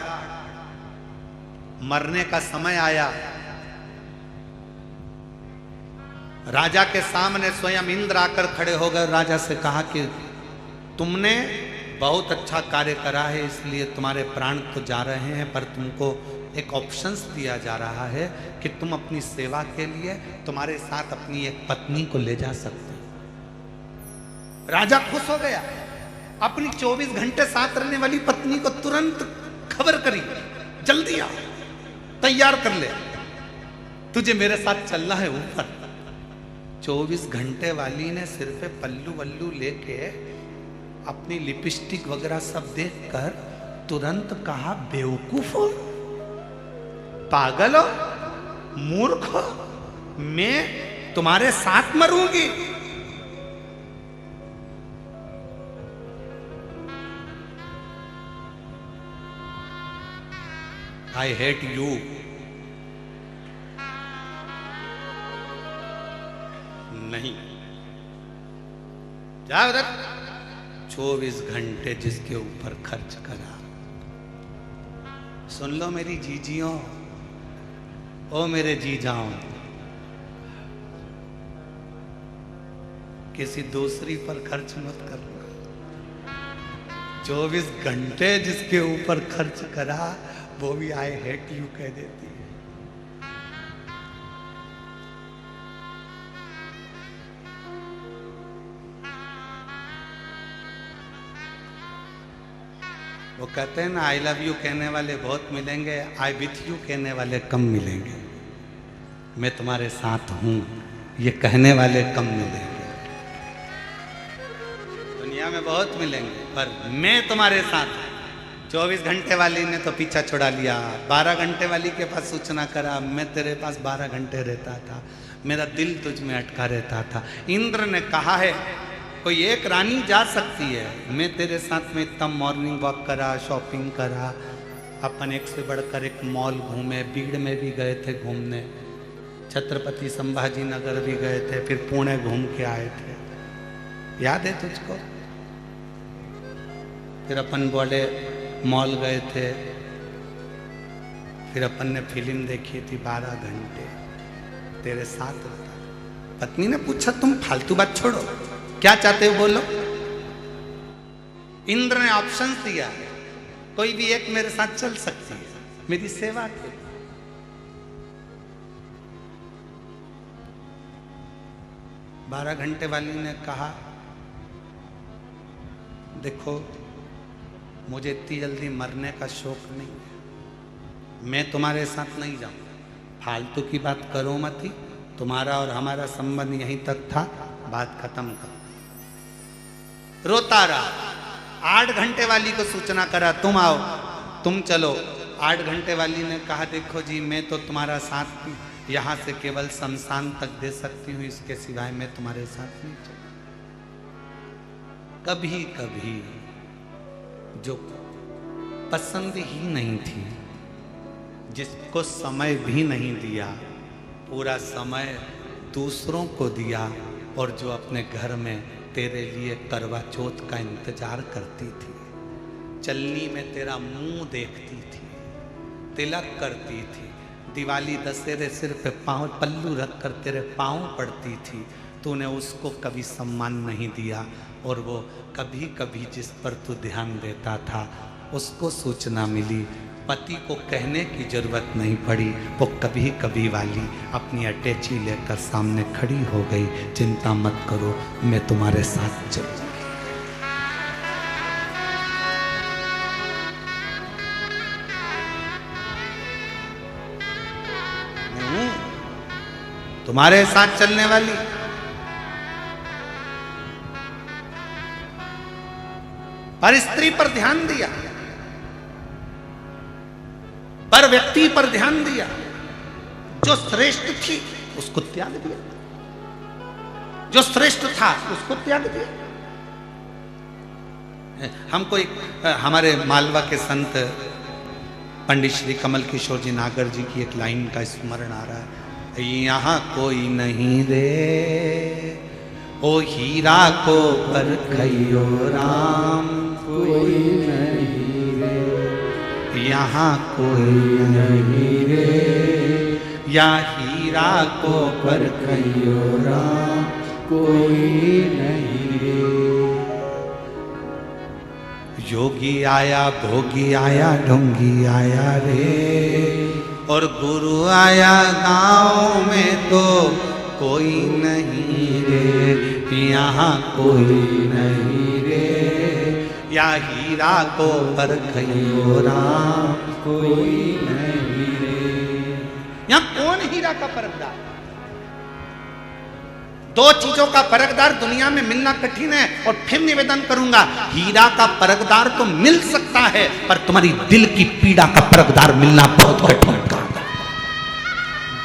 S1: मरने का समय आया। राजा के सामने स्वयं इंद्र आकर खड़े हो गए। राजा से कहा कि तुमने बहुत अच्छा कार्य करा है, इसलिए तुम्हारे प्राण तो जा रहे हैं, पर तुमको एक ऑप्शंस दिया जा रहा है कि तुम अपनी सेवा के लिए तुम्हारे साथ अपनी एक पत्नी को ले जा सकते हो। राजा खुश हो गया, अपनी 24 घंटे साथ रहने वाली पत्नी को तुरंत खबर करी, जल्दी आ, तैयार कर ले, तुझे मेरे साथ चलना है ऊपर। 24 घंटे वाली ने सिर पे पल्लू वल्लू लेके अपनी लिपस्टिक वगैरह सब देखकर तुरंत कहा, बेवकूफ हो, पागल हो, मूर्ख हो, मैं तुम्हारे साथ मरूंगी। I hate you. नहीं, जा उधर। 24 घंटे जिसके ऊपर खर्च करा। सुन लो मेरी जीजियों, ओ मेरे जीजाओं, किसी दूसरी पर खर्च मत करना। 24 घंटे जिसके ऊपर खर्च करा, वो भी आई हेट यू कह देती है। वो कहते हैं ना, आई लव यू कहने वाले बहुत मिलेंगे, आई विथ यू कहने वाले कम मिलेंगे। मैं तुम्हारे साथ हूं ये कहने वाले कम मिलेंगे। दुनिया में बहुत मिलेंगे, पर मैं तुम्हारे साथ। 24 घंटे वाली ने तो पीछा छुड़ा लिया, 12 घंटे वाली के पास सूचना करा, मैं तेरे पास 12 घंटे रहता था, मेरा दिल तुझ में अटका रहता था। इंद्र ने कहा है कोई एक रानी जा सकती है, मैं तेरे साथ में इतना मॉर्निंग वॉक करा, शॉपिंग करा, अपन एक से बढ़कर एक मॉल घूमे, भीड़ में भी गए थे घूमने, छत्रपति संभाजी नगर भी गए थे, फिर पुणे घूम के आए थे, याद है तुझको? फिर अपन बोले मॉल गए थे, फिर अपन ने फिल्म देखी थी 12 घंटे तेरे साथ रहता। पत्नी ने पूछा तुम फालतू बात छोड़ो, क्या चाहते हो बोलो। इंद्र ने ऑप्शन दिया, कोई भी एक मेरे साथ चल सकती है मेरी सेवा के। 12 घंटे वाली ने कहा, देखो मुझे इतनी जल्दी मरने का शौक नहीं है, मैं तुम्हारे साथ नहीं जाऊं, फालतू की बात करो मत ही, तुम्हारा और हमारा संबंध यहीं तक था, बात खत्म करो। रोता रहा। 8 घंटे वाली को सूचना करा, तुम आओ, तुम चलो। 8 घंटे वाली ने कहा, देखो जी मैं तो तुम्हारा साथ यहाँ से केवल शमशान तक दे सकती हूँ, इसके सिवाय मैं तुम्हारे साथ नहीं चलूँ। कभी कभी जो पसंद ही नहीं थी, जिसको समय भी नहीं दिया, पूरा समय दूसरों को दिया, और जो अपने घर में तेरे लिए करवा चौथ का इंतजार करती थी, चलनी में तेरा मुंह देखती थी, तिलक करती थी, दिवाली दशहरे सिर पे पाँव पल्लू रख कर तेरे पाँव पड़ती थी, तूने उसको कभी सम्मान नहीं दिया। और वो कभी कभी जिस पर तू ध्यान देता था उसको सूचना मिली, पति को कहने की जरूरत नहीं पड़ी, वो कभी कभी वाली अपनी अटैची लेकर सामने खड़ी हो गई, चिंता मत करो मैं तुम्हारे साथ चलूंगी। तुम्हारे साथ चलने वाली। पर स्त्री पर ध्यान दिया, पर व्यक्ति पर ध्यान दिया, जो श्रेष्ठ थी उसको त्याग दिया, जो श्रेष्ठ था उसको त्याग दिया। हमको एक हमारे मालवा के संत पंडित श्री कमल किशोर जी नागर जी की एक लाइन का स्मरण आ रहा है, यहाँ कोई नहीं रे ओ हीरा को परखइयो राम, कोई नहीं रे यहाँ कोई नहीं रे, या हीरा को परखइयो राम, कोई नहीं रे। योगी आया भोगी आया ढोंगी आया रे, और गुरु आया गांव में तो कोई नहीं रे, यहाँ कोई नहीं रे, या हीरा को परखइयो राम, कोई नहीं रे। यहाँ कौन हीरा का परखदार? दो चीजों का परखदार दुनिया में मिलना कठिन है, और फिर निवेदन करूंगा, हीरा का परखदार तो मिल सकता है, पर तुम्हारी दिल की पीड़ा का परखदार मिलना बहुत कठिन काम है।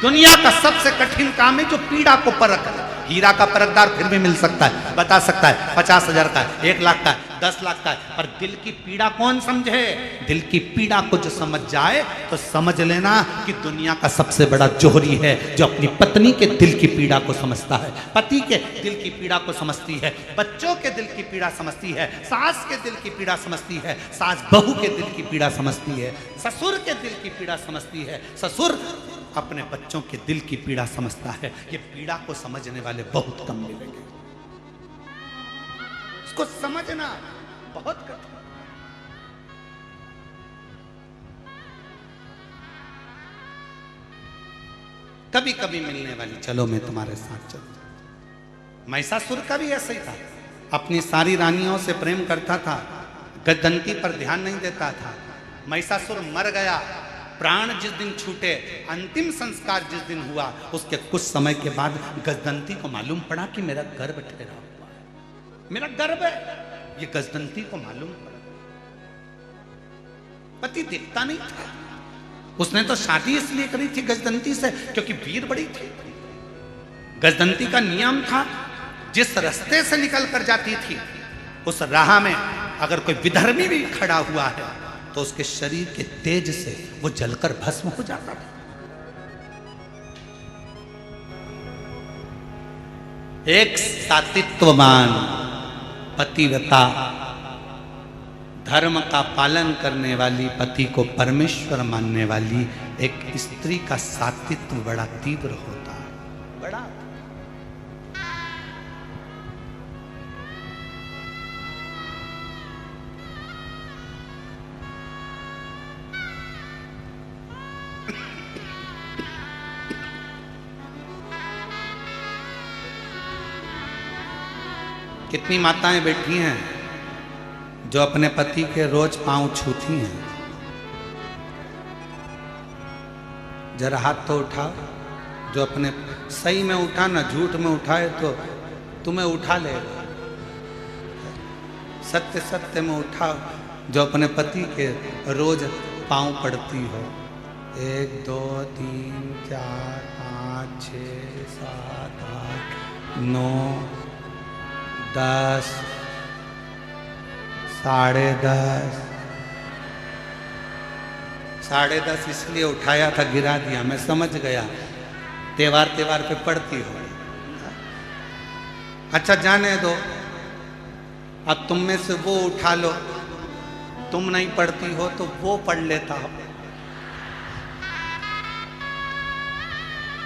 S1: दुनिया का सबसे कठिन काम है जो पीड़ा को परख है। हीरा का परखदार फिर भी मिल सकता है, बता सकता है 50,000 का है, 1 लाख का है, 10 लाख का है, पर दिल की पीड़ा कौन समझे? दिल की पीड़ा को जो समझ जाए तो समझ लेना कि दुनिया का सबसे बड़ा जोहरी है जो अपनी पत्नी के दिल की पीड़ा को समझता है, पति के दिल की पीड़ा को समझती है, बच्चों के दिल की पीड़ा समझती है, सास के दिल की पीड़ा समझती है, सास बहू के दिल की पीड़ा समझती है, ससुर के दिल की पीड़ा समझती है, ससुर अपने बच्चों के दिल की पीड़ा समझता है। ये पीड़ा को समझने वाले बहुत कम मिलेंगे, इसको समझना बहुत कठिन। कभी कभी मिलने वाली, चलो मैं तुम्हारे साथ चलूं। महिषासुर का भी ऐसा ही था, अपनी सारी रानियों से प्रेम करता था, गद्दंती पर ध्यान नहीं देता था। महिषासुर मर गया, प्राण जिस दिन छूटे, अंतिम संस्कार जिस दिन हुआ, उसके कुछ समय के बाद गजदंती को मालूम पड़ा कि मेरा गर्भ ठहरा हुआ है, मेरा गर्भ है, ये गजदंती को मालूम पड़ा। पति देखता नहीं था, उसने तो शादी इसलिए करी थी गजदंती से क्योंकि वीर बड़ी थी। गजदंती का नियम था, जिस रास्ते से निकल कर जाती थी उस राह में अगर कोई विधर्मी भी खड़ा हुआ है तो उसके शरीर के तेज से वो जलकर भस्म हो जाता था। एक सातित्ववान पतिव्रता, धर्म का पालन करने वाली, पति को परमेश्वर मानने वाली एक स्त्री का सातित्व बड़ा तीव्र होता है, बड़ा। कितनी माताएं बैठी हैं जो अपने पति के रोज पांव छूती हैं? जरा हाथ तो उठाओ, जो अपने सही में उठा ना झूठ में उठाए तो तुम्हें उठा लेगा। सत्य सत्य में उठाओ, जो अपने पति के रोज पांव पड़ती हो। 1 2 3 4 5 6 7 8 9 10 10:30 10:30 इसलिए उठाया था, गिरा दिया, मैं समझ गया त्योहार पे पढ़ती हो। अच्छा जाने दो, अब तुम में से वो उठा लो, तुम नहीं पढ़ती हो तो वो पढ़ लेता हो।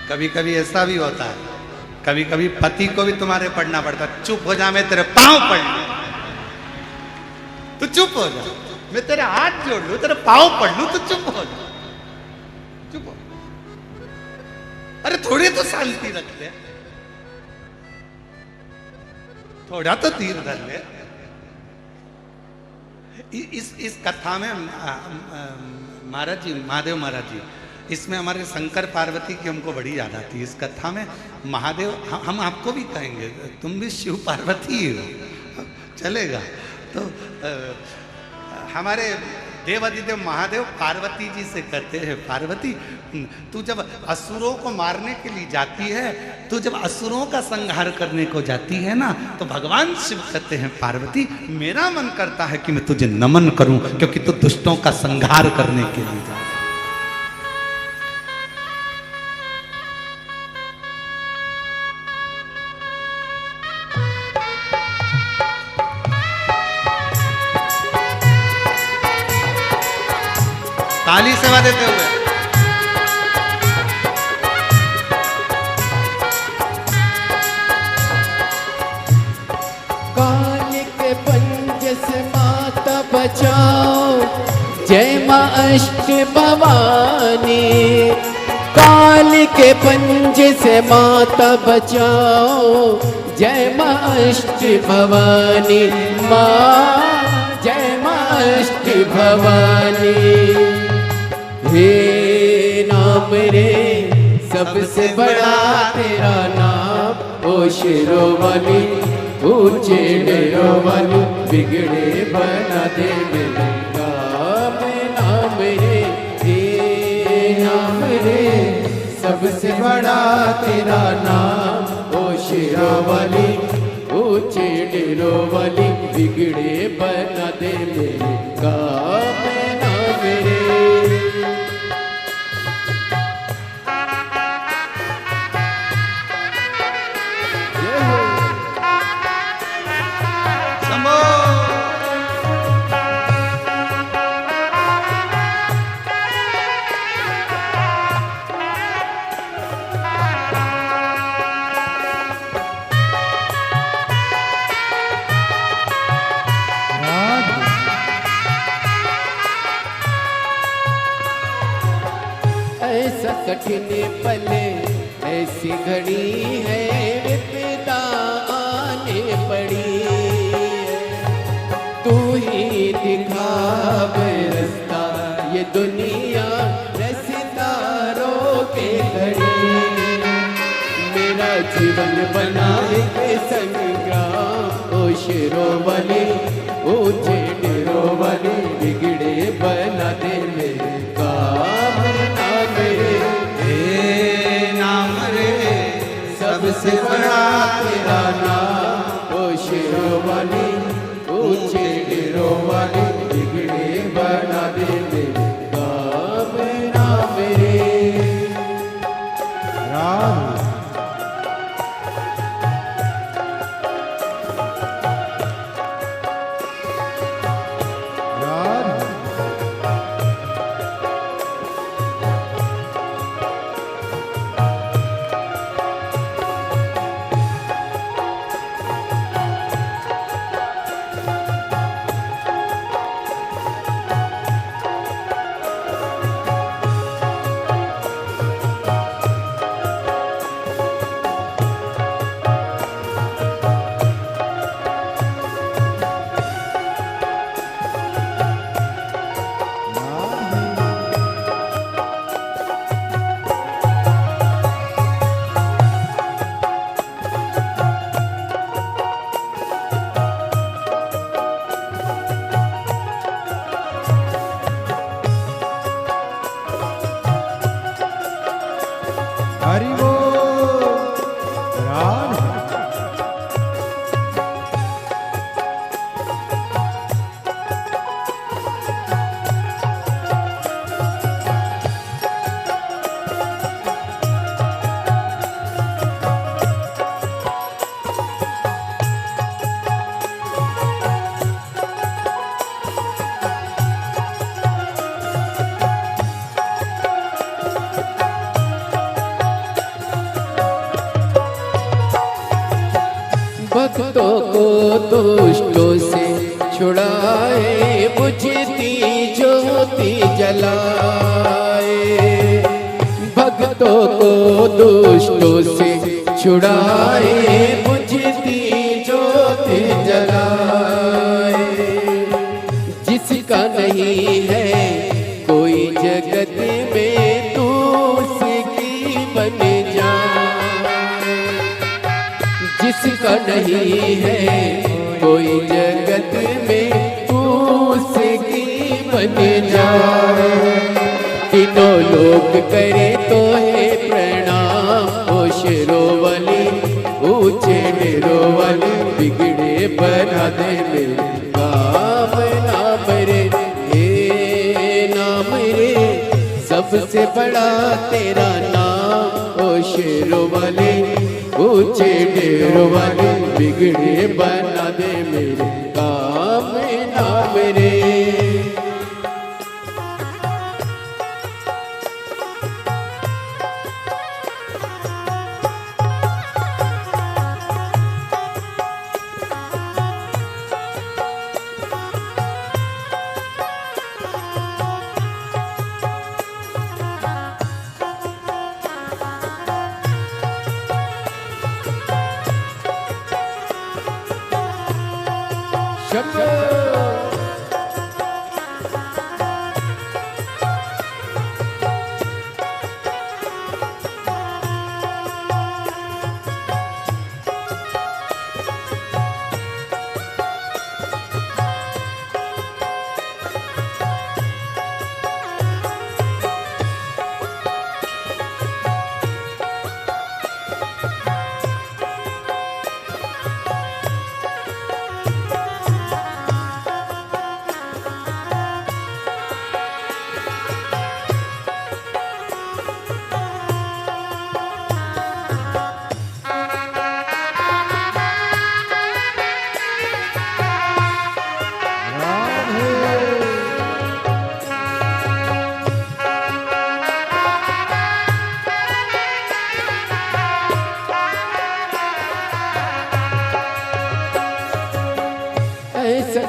S1: कभी कभी ऐसा भी होता है, कभी कभी पति को भी तुम्हारे पढ़ना पड़ता। चुप हो जा, मैं तेरे पांव पढ़ लूं, तू चुप हो जा, मैं तेरे हाथ जोड़ लूं, तेरे पांव पढ़ लूं, तू चुप हो जा, चुप हो। अरे थोड़ी तो शांति रख ले, थोड़ा तो तीर धर ले। इस कथा में महाराज जी, महादेव महाराज जी, इसमें हमारे शंकर पार्वती की हमको बड़ी याद आती है। इस कथा में महादेव, हम आपको भी कहेंगे तुम भी शिव पार्वती ही हो, चलेगा। तो हमारे देवादिदेव महादेव पार्वती जी से कहते हैं, पार्वती तू जब असुरों को मारने के लिए जाती है, तू जब असुरों का संहार करने को जाती है ना, तो भगवान शिव कहते हैं पार्वती मेरा मन करता है कि मैं तुझे नमन करूं, क्योंकि तू दुष्टों का संहार करने के लिए जा। ताली सेवा देते हुए
S2: काल के पंज से माता बचाओ, जय मां अष्ट भवानी। काल के पंज से माता बचाओ, जय मां अष्ट भवानी। मां जय मां अष्ट भवानी। हे नाम रे सबसे बड़ा तेरा नाम, ओ शेरों वाली ऊंचे डेरों वाली, बिगड़े बना दे मेरे काम। नाम रे हे नाम रे सबसे बड़ा तेरा नाम, ओ शेरों वाली ऊंचे डेरों वाली, बिगड़े बना दे मेरे काम। नाम रे ऐसा कठिन पले, ऐसी घड़ी है विपदा आने पड़ी। तू ही दिखावे रास्ता, ये दुनिया रसितारों के घड़ी। मेरा जीवन बनाए के संग्राम, ओ शेरों वाली ऊंचे डेरों वाली, बिगड़े बना दे मेरे काम।
S1: नाम रे
S2: सबसे बड़ा तेरा नाम, ओ शेरों वाली ऊंचे डेरों वाली, बिगड़े बना दे मेरे काम। नाम रे राम हरि बोल राम। भक्तों को दुष्टों से छुड़ाए, बुझती ज्योति जलाए। भक्तों को दुष्टों से छुड़ाए, बुझती ज्योति जलाए। जिसका नहीं है कोई जगत में, तू उसकी बन जाए। जिसका नहीं है कोई जगत में, तू उसकी बन जाए। तीनों लोग करे तो है प्रणाम, ओ शेरों वाली ऊंचे डेरों वाली, बिगड़े बना दे मेरे काम नाम रे, हे नाम रे। सबसे बड़ा तेरा नाम, ओ शेरों वाली ऊंचे डेरों वाली, बिगड़े बना दे मेरे काम नाम रे।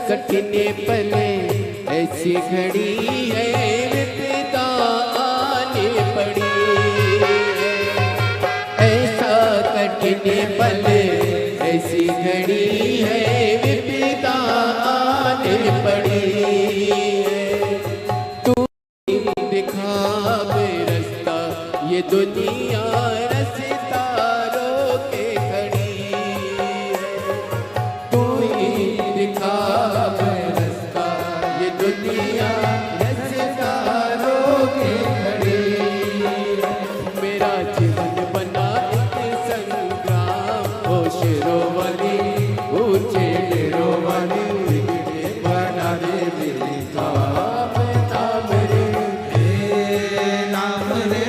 S2: कठिन पले ऐसी घड़ी है, विपदा आने पड़ी है। ऐसा कठिन पले ऐसी घड़ी है, विपदा आने पड़ी है। तू दिखावे रास्ता, ये दुनिया रास्ता रोके खड़ी है। तू ही दिखावे रास्ता, ये दुनिया रास्ता रोके खड़ी है। मेरा जीवन बना एक संग्राम, ओ शेरों वाली ऊंचे डेरों वाली, बिगड़े बना दे मेरे काम नाम रे,
S1: नाम रे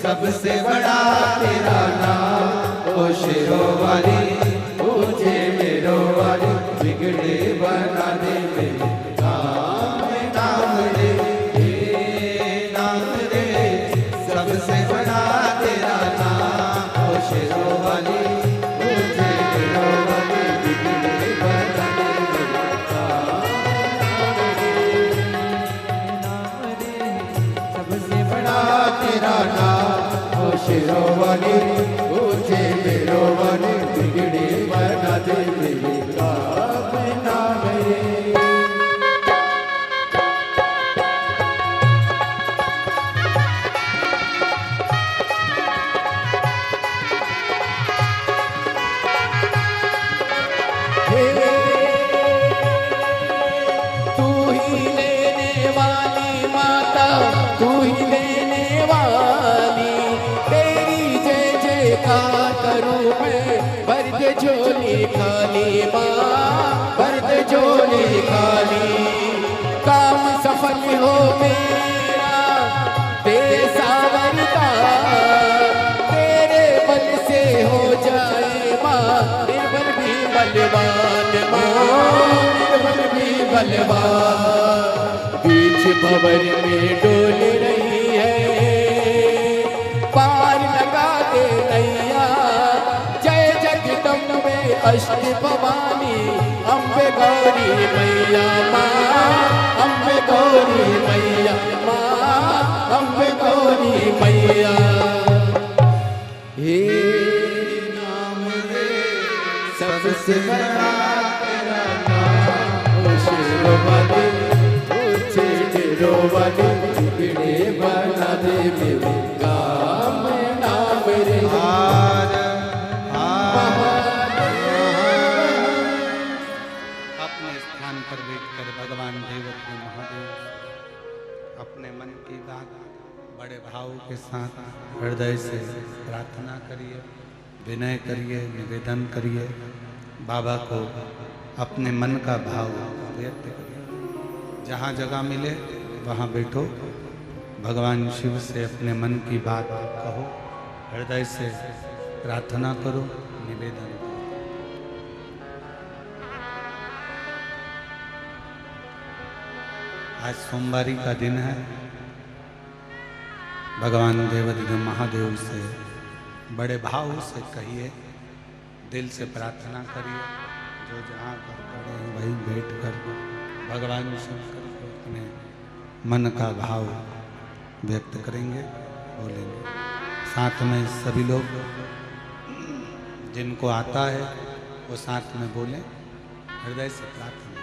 S1: सबसे बड़ा तेरा नाम, ओ शेरों वाली ऊंचे डेरों वाली, बिगड़े बना दे मेरे काम नाम रे, नाम रे सबसे बड़ा तेरा नाम, ओ शेरों वाली ऊंचे डेरों वाली, बिगड़े बना दे मेरे काम नाम रे, सबसे बड़ा तेरा नाम, ओ शेरों वाली ऊंचे डेरों वाली, बिगड़े बना दे मेरे काम नाम रे।
S2: तू ही लेने वाली माता, तू ही लेने वाली, तेरी जय जयकार करूं मैं, भर दे झोली खाली माँ, भर दे झोली खाली। काम सफल हो मेरा तेरे सावरता, तेरे बल से हो जाए माँ, निर्बल भी बलवान माँ, निर्बल भी बलवान। बीच भंवर में डोल रही है, पार लगा दे नैया, जय जगदम्बे अष्ट भवानी अम्बे गौरी मैया माँ, अम्बे गौरी मैया माँ, अम्बे गौरी मैया। हे नाम रे सबसे बड़ा तेरा नाम, शेरवाली ऊंचे डेरों वाली बिगड़े बना दे मेरे गाँव में नाम रे।
S1: अपने स्थान पर बैठकर भगवान देवकी महादेव अपने मन की बात बड़े भाव के साथ हृदय से प्रार्थना करिए, विनय करिए, निवेदन करिए, बाबा को अपने मन का भाव व्यक्त करिए। जहाँ जगह मिले वहाँ बैठो, भगवान शिव से अपने मन की बात कहो, हृदय से प्रार्थना करो, निवेदन करो। आज सोमवारी का दिन है। भगवान देवाधिदेव महादेव से बड़े भाव से कहिए, दिल से प्रार्थना करिए। जो जहाँ पर खड़े हैं वहीं बैठकर भगवान शंकर को अपने मन का भाव व्यक्त करेंगे, बोलेंगे। साथ में सभी लोग जिनको आता है वो साथ में बोलें, हृदय से प्रार्थना।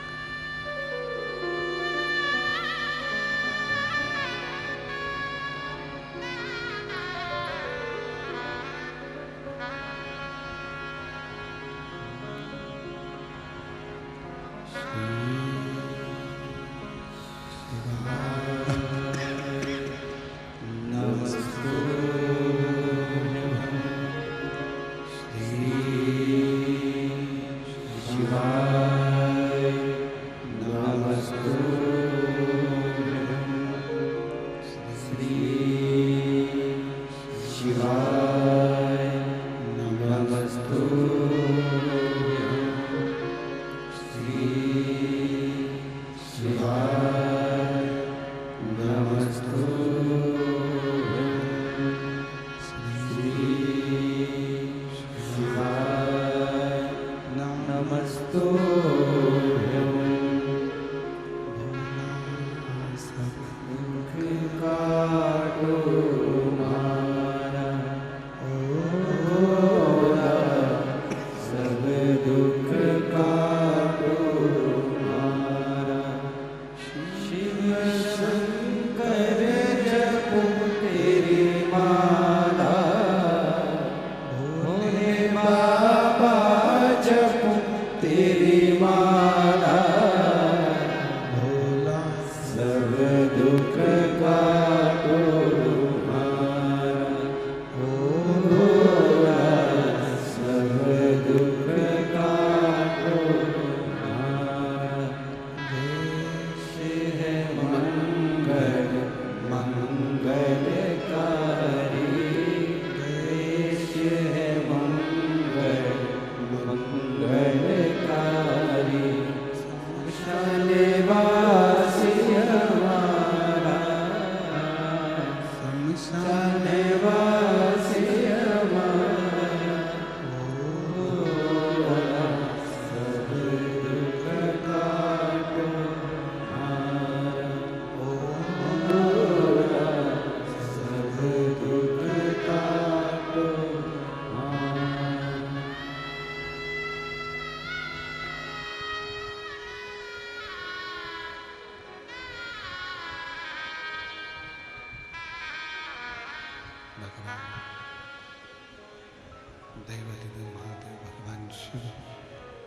S1: देवाधिदेव महादेव भगवान शिव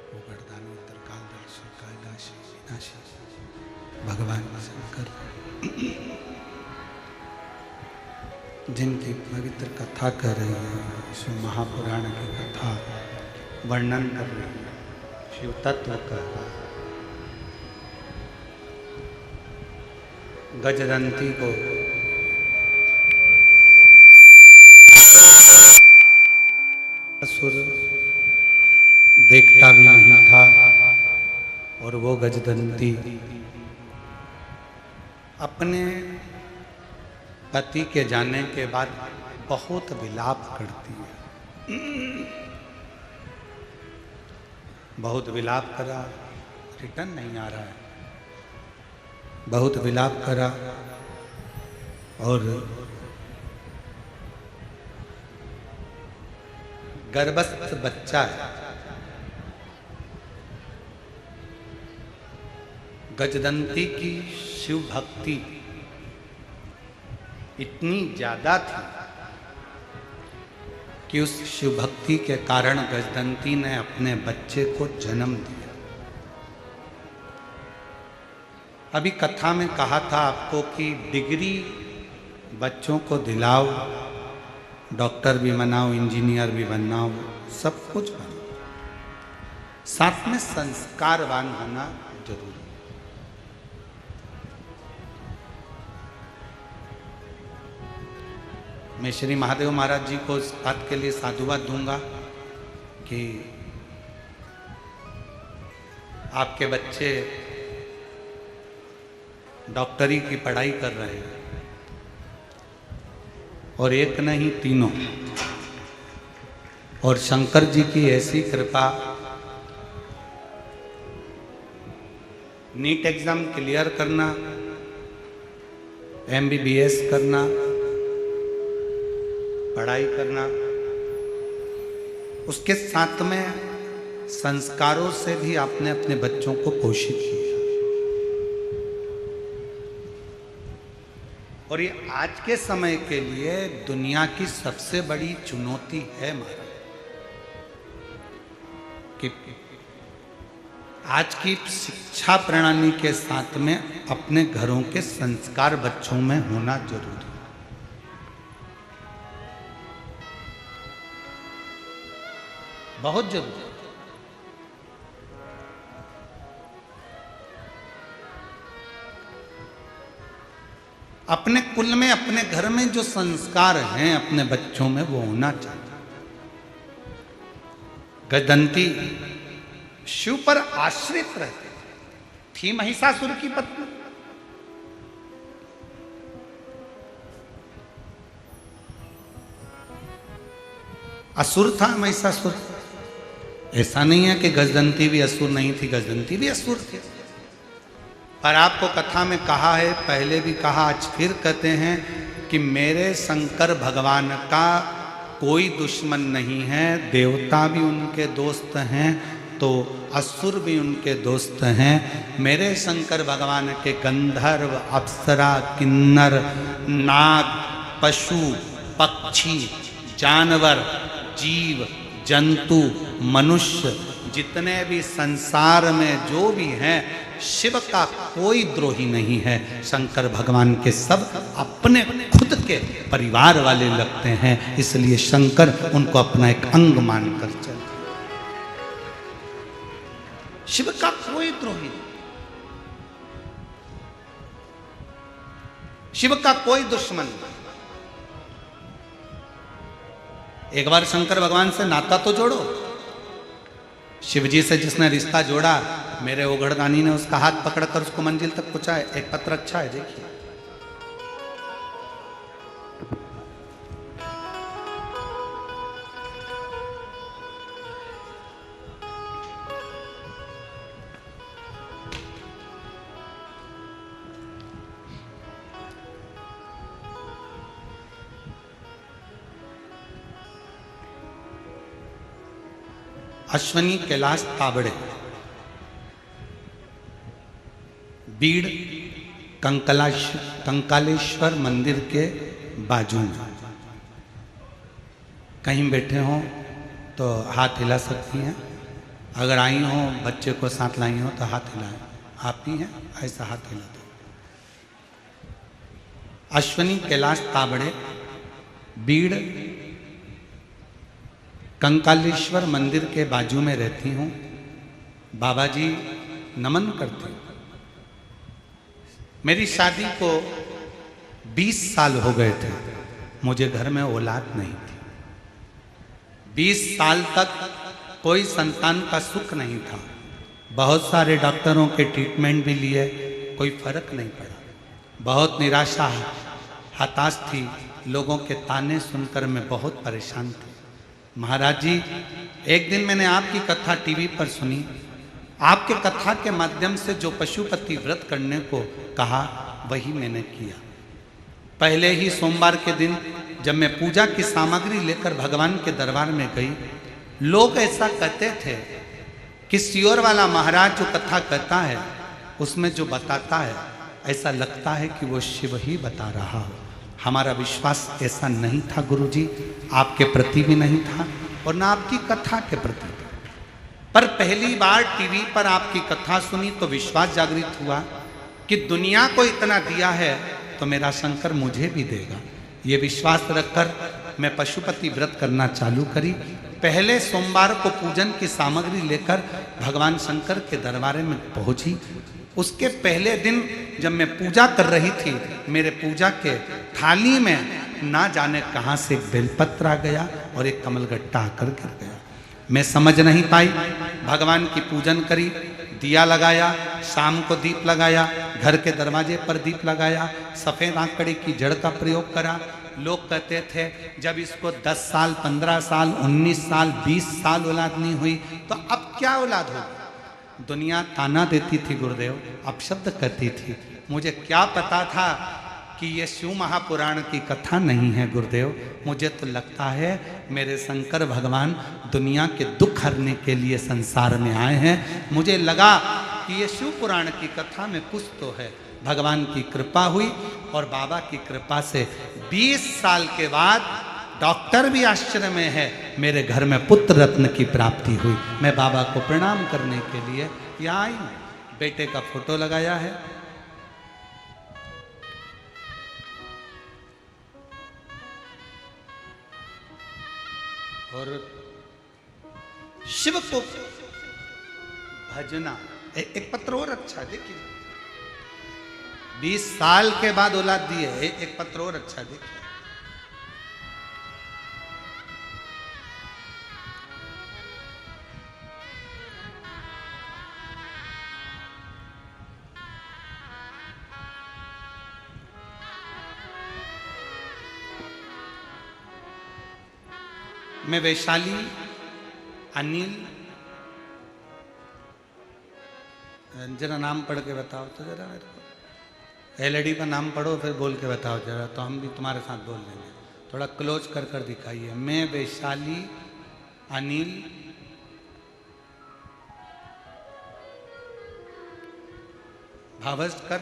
S1: वो वरदानी त्रिकालदर्शी कैलाशी विनाशी भगवान शंकर जिनकी पवित्र कथा कर रही है, शिव महापुराण की कथा वर्णन कर रही है, शिव तत्व का गजदंती को असुर देखता भी नहीं था और वो गजदंती अपने पति के जाने के बाद बहुत विलाप करती है। बहुत विलाप करा, रिटर्न नहीं आ रहा है, बहुत विलाप करा और गर्भस्थ बच्चा है। गजदंती की शिव भक्ति इतनी ज्यादा थी कि उस शिव भक्ति के कारण गजदंती ने अपने बच्चे को जन्म दिया। अभी कथा में कहा था आपको कि डिग्री बच्चों को दिलाओ, डॉक्टर भी बनाओ, इंजीनियर भी बनाओ, सब कुछ बनाओ, साथ में संस्कारवान होना जरूरी। मैं श्री महादेव महाराज जी को इस बात के लिए साधुवाद दूंगा कि आपके बच्चे डॉक्टरी की पढ़ाई कर रहे हैं और एक नहीं तीनों, और शंकर जी की ऐसी कृपा, नीट एग्जाम क्लियर करना, MBBS करना, पढ़ाई करना, उसके साथ में संस्कारों से भी आपने अपने बच्चों को पोषित किया। और ये आज के समय के लिए दुनिया की सबसे बड़ी चुनौती है महाराज, कि आज की शिक्षा प्रणाली के साथ में अपने घरों के संस्कार बच्चों में होना जरूरी है। बहुत जरूरी। अपने कुल में, अपने घर में जो संस्कार हैं अपने बच्चों में, वो होना चाहिए। गजदंती शिव पर आश्रित रहते थी, महिषासुर की पत्नी। असुर था महिषासुर, ऐसा नहीं है कि गजदंती भी असुर नहीं थी, गजदंती भी असुर थी। पर आपको कथा में कहा है, पहले भी कहा, आज फिर कहते हैं कि मेरे शंकर भगवान का कोई दुश्मन नहीं है, देवता भी उनके दोस्त हैं तो असुर भी उनके दोस्त हैं। मेरे शंकर भगवान के गंधर्व, अप्सरा, किन्नर, नाग, पशु, पक्षी, जानवर, जीव, जंतु, मनुष्य, जितने भी संसार में जो भी हैं, शिव का कोई द्रोही नहीं है। शंकर भगवान के सब अपने खुद के परिवार वाले लगते हैं, इसलिए शंकर उनको अपना एक अंग मानकर चलते। शिव का कोई द्रोही नहीं, शिव का कोई दुश्मन नहीं। एक बार शंकर भगवान से नाता तो जोड़ो। शिव जी से जिसने रिश्ता जोड़ा, मेरे ओघड़दानी ने उसका हाथ पकड़कर उसको मंजिल तक पहुंचाया। एक पत्र अच्छा है, देखिए। अश्वनी कैलाश ताबड़े, बीड़ कंकालेश्वर मंदिर के बाजू में। कहीं बैठे हो तो हाथ हिला सकती हैं, अगर आई हो, बच्चे को साथ लाई हो तो हाथ हिलाएं। आप ही हैं, ऐसा हाथ हिला दो। अश्वनी कैलाश ताबड़े, बीड़ कंकालेश्वर मंदिर के बाजू में रहती हूँ। बाबा जी नमन करती हूँ। मेरी शादी को 20 साल हो गए थे, मुझे घर में औलाद नहीं थी। 20 साल तक कोई संतान का सुख नहीं था। बहुत सारे डॉक्टरों के ट्रीटमेंट भी लिए, कोई फर्क नहीं पड़ा। बहुत निराशा, हताश थी, लोगों के ताने सुनकर मैं बहुत परेशान थी। महाराज जी, एक दिन मैंने आपकी कथा टीवी पर सुनी। आपके कथा के माध्यम से जो पशुपति व्रत करने को कहा वही मैंने किया। पहले ही सोमवार के दिन जब मैं पूजा की सामग्री लेकर भगवान के दरबार में गई, लोग ऐसा कहते थे कि सियोर वाला महाराज जो कथा कहता है उसमें जो बताता है ऐसा लगता है कि वो शिव ही बता रहा हो। हमारा विश्वास ऐसा नहीं था गुरुजी, आपके प्रति भी नहीं था और ना आपकी कथा के प्रति। पर पहली बार टीवी पर आपकी कथा सुनी तो विश्वास जागृत हुआ कि दुनिया को इतना दिया है तो मेरा शंकर मुझे भी देगा। ये विश्वास रखकर मैं पशुपति व्रत करना चालू करी। पहले सोमवार को पूजन की सामग्री लेकर भगवान शंकर के दरबार में पहुंची। उसके पहले दिन जब मैं पूजा कर रही थी, मेरे पूजा के थाली में ना जाने कहां से एक बेलपत्र आ गया और एक कमलगट्टा आकर गिर गया। मैं समझ नहीं पाई। भगवान की पूजन करी, दिया लगाया, शाम को दीप लगाया, घर के दरवाजे पर दीप लगाया, सफ़ेद आंकड़े की जड़ का प्रयोग करा। लोग कहते थे जब इसको 10 साल, 15 साल, 19 साल, 20 साल औलाद नहीं हुई तो अब क्या औलाद होगी। दुनिया ताना देती थी गुरुदेव, अपशब्द कहती थी। मुझे क्या पता था कि ये शिव महापुराण की कथा नहीं है गुरुदेव। मुझे तो लगता है मेरे शंकर भगवान दुनिया के दुख हरने के लिए संसार में आए हैं। मुझे लगा कि ये शिव पुराण की कथा में कुछ तो है। भगवान की कृपा हुई और बाबा की कृपा से 20 साल के बाद डॉक्टर भी आश्चर्य में है, मेरे घर में पुत्र रत्न की प्राप्ति हुई। मैं बाबा को प्रणाम करने के लिए यहाँ आई हूँ। बेटे का फोटो लगाया है। और शिव को भजना। एक पत्र और अच्छा है, देखिए 20 साल के बाद औलाद दी है। एक पत्र और अच्छा, देखिए मैं वैशाली अनिल, जरा नाम पढ़ के बताओ तो जरा मेरे को। एलईडी पर नाम पढ़ो फिर बोल के बताओ जरा, तो हम भी तुम्हारे साथ बोल लेंगे। थोड़ा क्लोज कर कर दिखाइए। मैं वैशाली अनिल भावस्कर।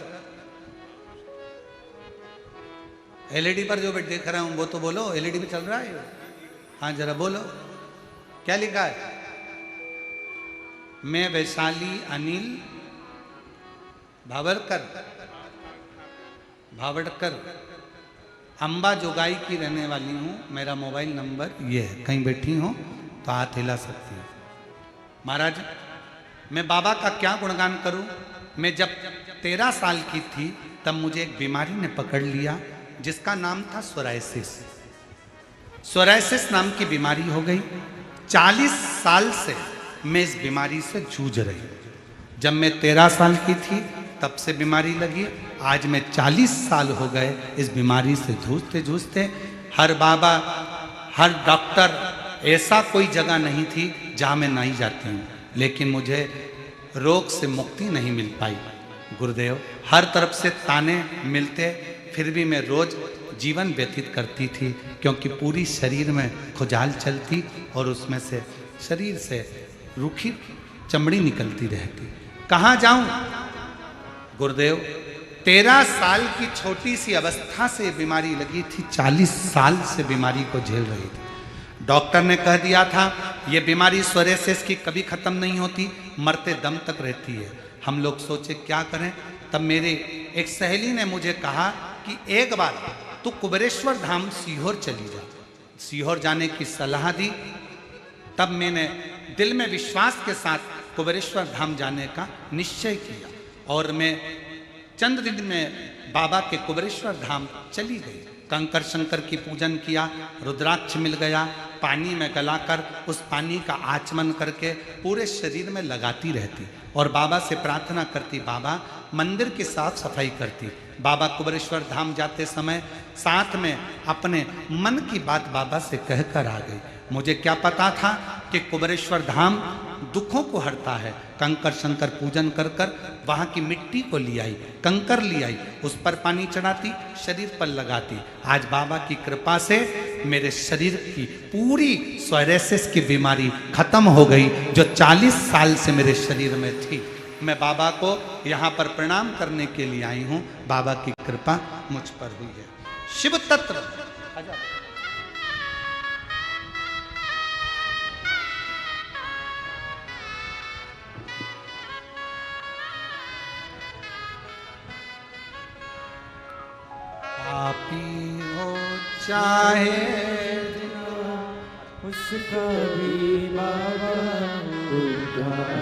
S1: एलईडी पर जो देख रहा हूं वो तो बोलो, एलईडी पे चल रहा है। हाँ जरा बोलो, क्या लिखा है। मैं वैशाली अनिल भावड़कर अंबा जोगाई की रहने वाली हूँ। मेरा मोबाइल नंबर ये है, कहीं बैठी हो तो हाथ हिला सकती हूँ। महाराज मैं बाबा का क्या गुणगान करूँ। मैं जब 13 साल की थी तब मुझे एक बीमारी ने पकड़ लिया जिसका नाम था सोरायसिस। सोरायसिस नाम की बीमारी हो गई। 40 साल से मैं इस बीमारी से जूझ रही। जब मैं 13 साल की थी तब से बीमारी लगी। आज मैं 40 साल हो गए इस बीमारी से जूझते जूझते। हर बाबा, हर डॉक्टर, ऐसा कोई जगह नहीं थी जहाँ मैं नहीं जाती हूँ, लेकिन मुझे रोग से मुक्ति नहीं मिल पाई। गुरुदेव हर तरफ से ताने मिलते, फिर भी मैं रोज जीवन व्यतीत करती थी क्योंकि पूरी शरीर में खुजाल चलती और उसमें से शरीर से रूखी चमड़ी निकलती रहती। कहाँ जाऊं गुरुदेव। 13 साल की छोटी सी अवस्था से बीमारी लगी थी, 40 साल से बीमारी को झेल रही थी। डॉक्टर ने कह दिया था ये बीमारी सोरायसिस की कभी खत्म नहीं होती, मरते दम तक रहती है। हम लोग सोचे क्या करें। तब मेरे एक सहेली ने मुझे कहा कि एक बार तू कुबेरेश्वर धाम सीहोर चली जा। सीहोर जाने की सलाह दी। तब मैंने दिल में विश्वास के साथ कुबेरेश्वर धाम जाने का निश्चय किया और मैं चंद दिन में बाबा के कुबेरेश्वर धाम चली गई। कंकर शंकर की पूजन किया, रुद्राक्ष मिल गया, पानी में गलाकर उस पानी का आचमन करके पूरे शरीर में लगाती रहती और बाबा से प्रार्थना करती, बाबा मंदिर की साफ सफाई करती। बाबा कुबेरेश्वर धाम जाते समय साथ में अपने मन की बात बाबा से कहकर आ गई। मुझे क्या पता था कि कुबेरेश्वर धाम दुखों को हरता है। कंकर शंकर पूजन कर कर वहाँ की मिट्टी को ले आई, कंकर ले आई, उस पर पानी चढ़ाती, शरीर पर लगाती। आज बाबा की कृपा से मेरे शरीर की पूरी सोरायसिस की बीमारी खत्म हो गई, जो 40 साल से मेरे शरीर में थी। मैं बाबा को यहाँ पर प्रणाम करने के लिए आई हूँ। बाबा की कृपा मुझ पर हुई है। शिव तत्व पापी हो चाहे
S2: उसका भी बाबा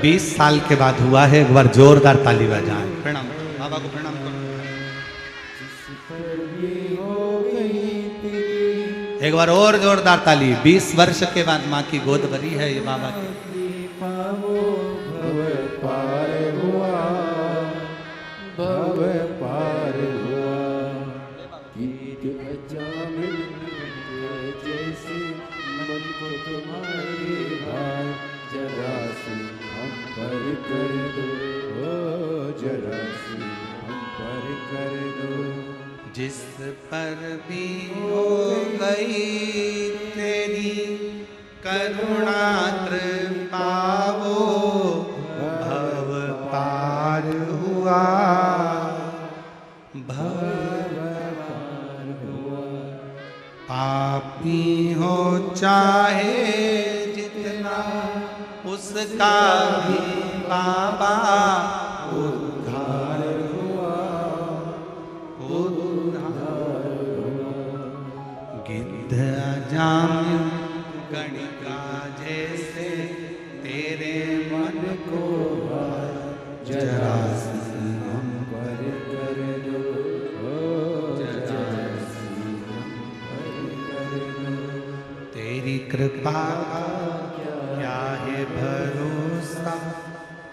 S1: 20 साल के बाद हुआ है। एक बार जोरदार ताली बजाएं। प्रणाम बाबा को, प्रणाम करो। एक बार और जोरदार ताली। 20 वर्ष के बाद माँ की गोद भरी है ये बाबा की।
S2: भव पार हुआ, भव पार हुआ, गीत अजामिल जैसे मन को तुम्हारे भाई, जरा सी हम पर कर दो, ओ जरा सी हम पर कर दो।
S1: जिस पर भी हो गई तेरी करुणा कृपा, वो भव पार हुआ, भव पार हुआ। पापी हो चाहे जितना, उसका भी बाबा उद्धार हुआ, उद्धार हुआ। गिद्ध अजामिल गणिका जैसे तेरे मन को जरा सी हम पर कर दो, जरा सी हम पर कर दो। तेरी कृपा क्या है भरोसा,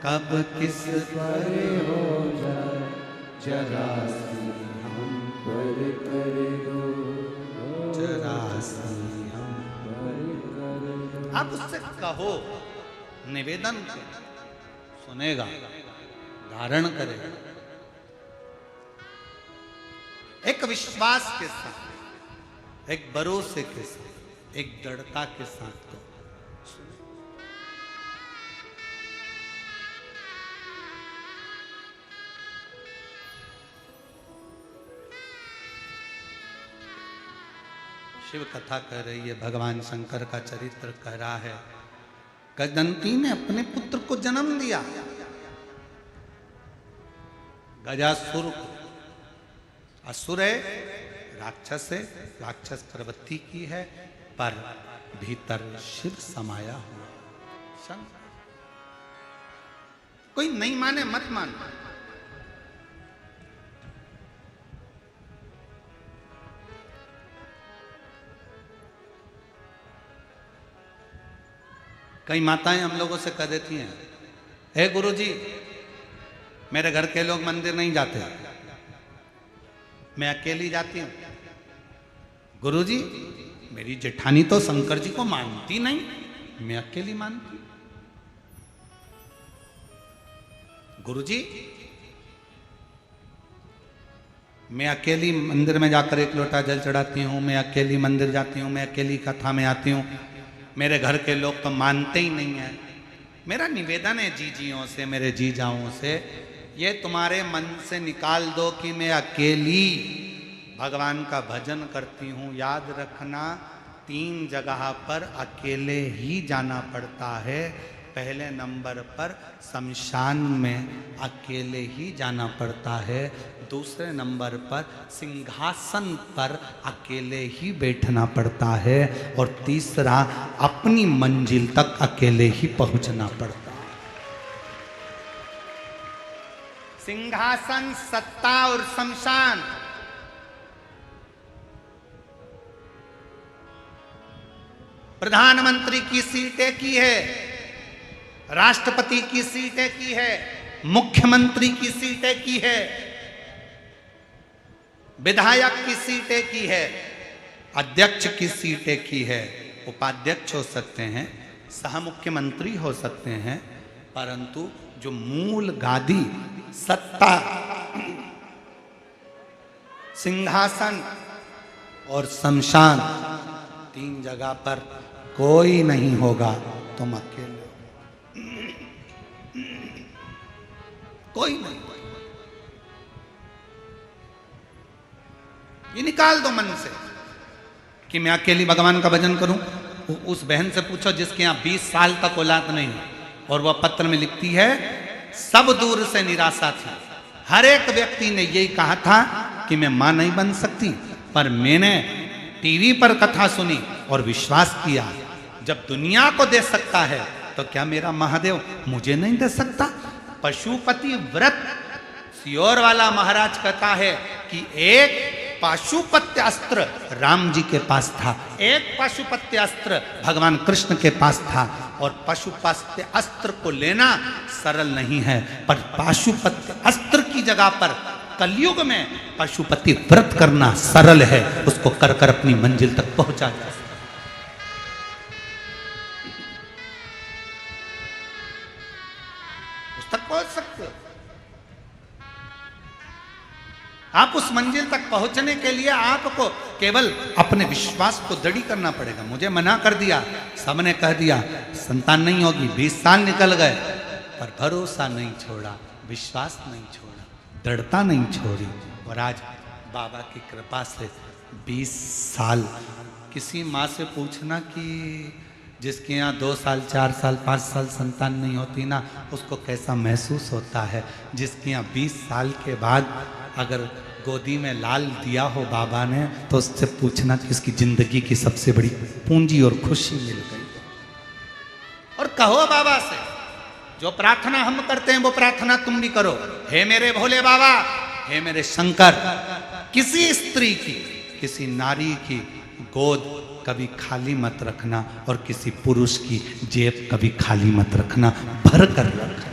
S1: कब किस पर हो जाए, जरा सी हम पर कर दो, जरा सी हम पर कर दो। आप उससे कहो, निवेदन करो, सुनेगा, धारण करेगा। एक विश्वास के साथ, एक भरोसे के साथ, एक दृढ़ता के साथ तो शिव कथा कह रही है। भगवान शंकर का चरित्र कह रहा है। गजंती ने अपने पुत्र को जन्म दिया, गजासुर को। असुर है, राक्षस है, राक्षस प्रवृत्ति की है, पर भीतर शिव समाया हुआ। शंकर कोई नहीं माने मत मान, कई माताएं हम लोगों से कह देती हैं, हे गुरुजी मेरे घर के लोग मंदिर नहीं जाते, मैं अकेली जाती हूं। गुरुजी मेरी जेठानी तो शंकर जी को मानती नहीं, मैं अकेली मानती हूं। गुरुजी मैं अकेली मंदिर में जाकर एक लोटा जल चढ़ाती हूं, मैं अकेली मंदिर जाती हूं, मैं अकेली कथा में आती हूं, मेरे घर के लोग तो मानते ही नहीं हैं। मेरा निवेदन है जीजियों से, मेरे जीजाओं से, ये तुम्हारे मन से निकाल दो कि मैं अकेली भगवान का भजन करती हूँ। याद रखना 3 जगह पर अकेले ही जाना पड़ता है। पहले नंबर पर शमशान में अकेले ही जाना पड़ता है, दूसरे नंबर पर सिंहासन पर अकेले ही बैठना पड़ता है, और तीसरा अपनी मंजिल तक अकेले ही पहुंचना पड़ता है। सिंहासन, सत्ता और शमशान, प्रधानमंत्री की सीट एक ही है, राष्ट्रपति की सीट एक ही है, मुख्यमंत्री की सीट एक ही है, विधायक की सीट एक ही है, अध्यक्ष की सीट एक ही है, उपाध्यक्ष हो सकते हैं, सह मुख्यमंत्री हो सकते हैं, परंतु जो मूल गादी, सत्ता, सिंहासन और शमशान, तीन जगह पर कोई नहीं होगा। तुम अकेले, कोई नहीं। ये निकाल दो मन से कि मैं अकेली भगवान का भजन करूं। उस बहन से पूछो जिसके यहां 20 साल तक औलाद नहीं, और वह पत्र में लिखती है सब दूर से निराशा थी। हर एक व्यक्ति ने यही कहा था कि मैं मां नहीं बन सकती, पर मैंने टीवी पर कथा सुनी और विश्वास किया, जब दुनिया को दे सकता है तो क्या मेरा महादेव मुझे नहीं दे सकता। पशुपति व्रत सियोर वाला महाराज कहता है कि एक पाशुपत्य अस्त्र राम जी के पास था, एक पाशुपत्य अस्त्र भगवान कृष्ण के पास था, और पाशुपत्य अस्त्र को लेना सरल नहीं है, पर पाशुपत्य अस्त्र की जगह पर कलयुग में पशुपति व्रत करना सरल है। उसको कर कर अपनी मंजिल तक पहुंचा जा सकता। उस तक पहुंच सकते हो आप। उस मंजिल तक पहुंचने के लिए आपको केवल अपने विश्वास को दृढ़ करना पड़ेगा। मुझे मना कर दिया, सबने कह दिया संतान नहीं होगी, 20 साल निकल गए, पर भरोसा नहीं छोड़ा, विश्वास नहीं छोड़ा, दृढ़ता नहीं छोड़ी, और आज बाबा की कृपा से 20 साल। किसी माँ से पूछना कि जिसके यहाँ 2 साल 4 साल 5 साल संतान नहीं होती ना, उसको कैसा महसूस होता है। जिसके यहाँ 20 साल के बाद अगर गोदी में लाल दिया हो बाबा ने, तो उससे पूछना कि उसकी जिंदगी की सबसे बड़ी पूंजी और खुशी मिल गई। और कहो बाबा से, जो प्रार्थना हम करते हैं वो प्रार्थना तुम भी करो। हे मेरे भोले बाबा, हे मेरे शंकर, किसी स्त्री की, किसी नारी की गोद कभी खाली मत रखना, और किसी पुरुष की जेब कभी खाली मत रखना, भर कर रखना।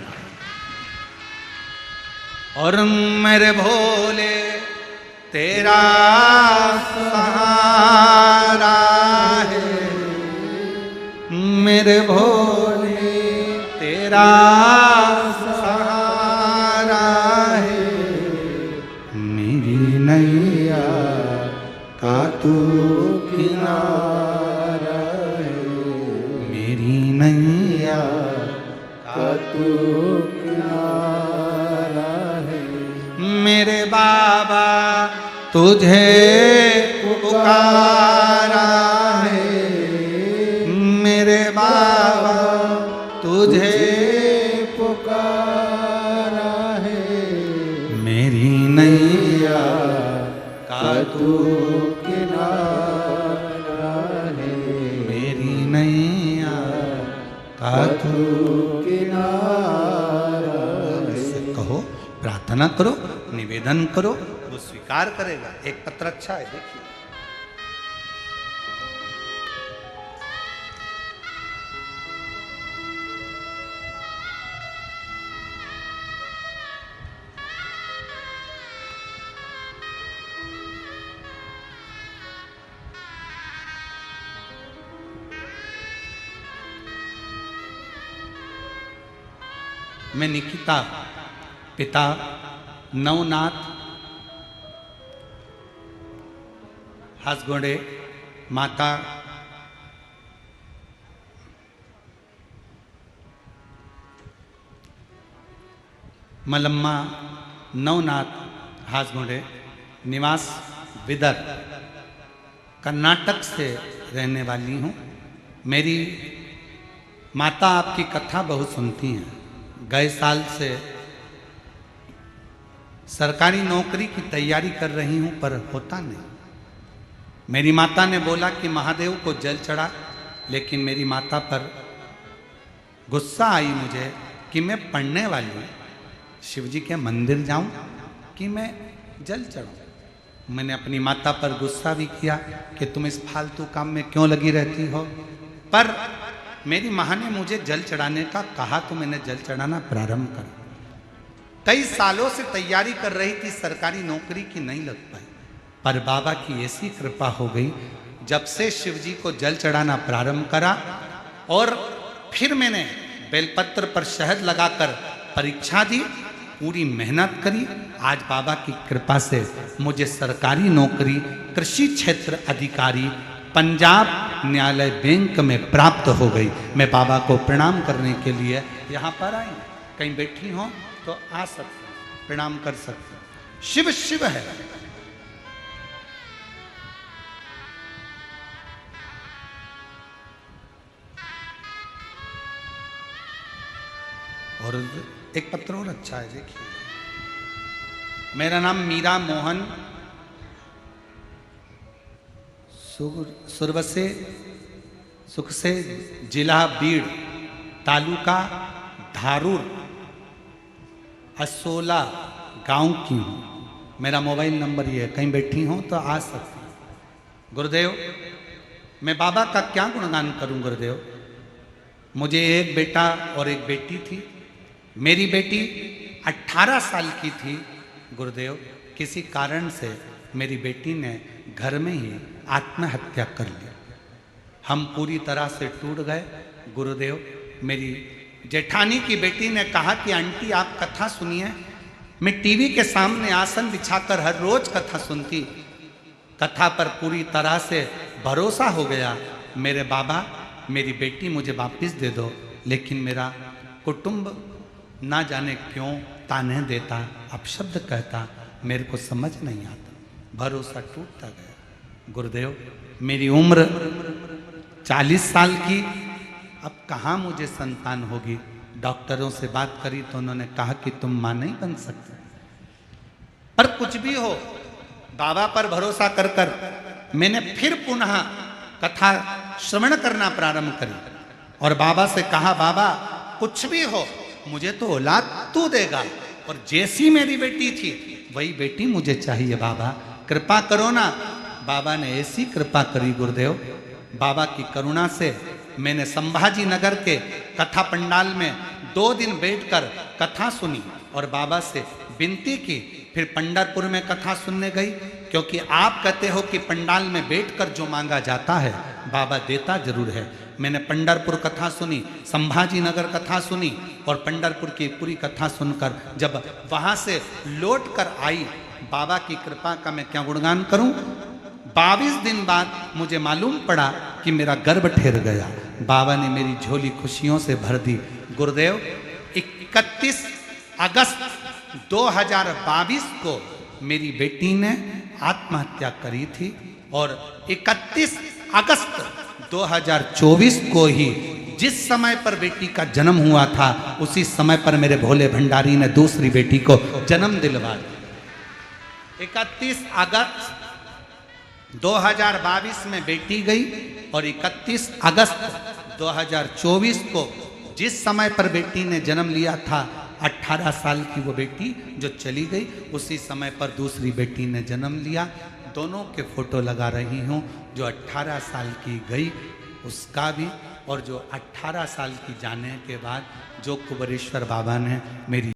S1: और मेरे भोले तेरा सहारा है, मेरे भोले तेरा सहारा है, मेरी नैया का तू किनारा है, मेरी नैया का तू किनारा है। मेरे बाबा तुझे पुकारा है, मेरे बाबा तुझे पुकारा है, मेरी नैया का तू किनारा है, मेरी नैया का तू किनारा है। कहो, प्रार्थना करो, निवेदन करो, वो स्वीकार करेगा। एक पत्र अच्छा है, देखिए। मैं निकिता, पिता नवनाथ हासगोड़े, माता मलम्मा नवनाथ हासगोड़े, निवास विदर, कर्नाटक से रहने वाली हूँ। मेरी माता आपकी कथा बहुत सुनती हैं। गए साल से सरकारी नौकरी की तैयारी कर रही हूं, पर होता नहीं। मेरी माता ने बोला कि महादेव को जल चढ़ा, लेकिन मेरी माता पर गुस्सा आई मुझे कि मैं पढ़ने वाली हूँ, शिव जी के मंदिर जाऊं कि मैं जल चढ़ाऊं। मैंने अपनी माता पर गुस्सा भी किया कि तुम इस फालतू काम में क्यों लगी रहती हो, पर मेरी माँ ने मुझे जल चढ़ाने का कहा तो मैंने जल चढ़ाना प्रारंभ कर। कई सालों से तैयारी कर रही थी, सरकारी नौकरी की नहीं लग पाई। पर बाबा की ऐसी कृपा हो गई, जब से शिव जी को जल चढ़ाना प्रारंभ करा और फिर मैंने बेलपत्र पर शहद लगाकर परीक्षा दी, पूरी मेहनत करी, आज बाबा की कृपा से मुझे सरकारी नौकरी कृषि क्षेत्र अधिकारी पंजाब न्यायालय बैंक में प्राप्त हो गई। मैं बाबा को प्रणाम करने के लिए यहाँ पर आई, कहीं बैठी हो तो आ सकते, प्रणाम कर सकते। शिव शिव है। और एक पत्र और अच्छा है, देखिए। मेरा नाम मीरा मोहन, सुरवसे सुख से, जिला बीड़, तालुका धारूर, असोला गांव की हूँ। मेरा मोबाइल नंबर ये है, कहीं बैठी हो तो आ सकती। गुरुदेव, मैं बाबा का क्या गुणगान करूं गुरुदेव। मुझे एक बेटा और एक बेटी थी। मेरी बेटी 18 साल की थी गुरुदेव, किसी कारण से मेरी बेटी ने घर में ही आत्महत्या कर ली। हम पूरी तरह से टूट गए गुरुदेव। मेरी जेठानी की बेटी ने कहा कि आंटी आप कथा सुनिए। मैं टीवी के सामने आसन बिछाकर हर रोज कथा सुनती। कथा पर पूरी तरह से भरोसा हो गया। मेरे बाबा, मेरी बेटी मुझे वापस दे दो, लेकिन मेरा कुटुंब ना जाने क्यों ताने देता, अपशब्द कहता, मेरे को समझ नहीं आता, भरोसा टूटता गया। गुरुदेव, मेरी उम्र 40 साल की, अब कहाँ मुझे संतान होगी। डॉक्टरों से बात करी तो उन्होंने कहा कि तुम मां नहीं बन सकते। पर कुछ भी हो, बाबा पर भरोसा कर कर मैंने फिर पुनः कथा श्रवण करना प्रारंभ करी और बाबा से कहा, बाबा कुछ भी हो मुझे तो औलाद तू देगा, और जैसी मेरी बेटी थी वही बेटी मुझे चाहिए। बाबा कृपा करो ना। बाबा ने ऐसी कृपा करी गुरुदेव, बाबा की करुणा से मैंने संभाजी नगर के कथा पंडाल में 2 दिन बैठकर कथा सुनी और बाबा से विनती की। फिर पंढरपुर में कथा सुनने गई, क्योंकि आप कहते हो कि पंडाल में बैठकर जो मांगा जाता है बाबा देता जरूर है। मैंने पंढरपुर कथा सुनी, संभाजी नगर कथा सुनी और पंढरपुर की पूरी कथा सुनकर जब वहां से लौट कर आई, बाबा की कृपा का मैं क्या गुणगान करूं। 22 दिन बाद मुझे मालूम पड़ा कि मेरा गर्भ ठहर गया। बाबा ने मेरी झोली खुशियों से भर दी। गुरुदेव, 31 अगस्त 2022 को मेरी बेटी ने आत्महत्या करी थी और 31 अगस्त 2024 को ही जिस समय पर बेटी का जन्म हुआ था, उसी समय पर मेरे भोले भंडारी ने दूसरी बेटी को जन्म दिलवा दिया। 31 अगस्त 2022 में बेटी गई और 31 अगस्त 2024 को जिस समय पर बेटी ने जन्म लिया था, 18 साल की वो बेटी जो चली गई, उसी समय पर दूसरी बेटी ने जन्म लिया। दोनों के फोटो लगा रही हूँ। जो 18 साल की गई उसका भी, और जो 18 साल की जाने के बाद जो कुबेरेश्वर बाबा ने मेरी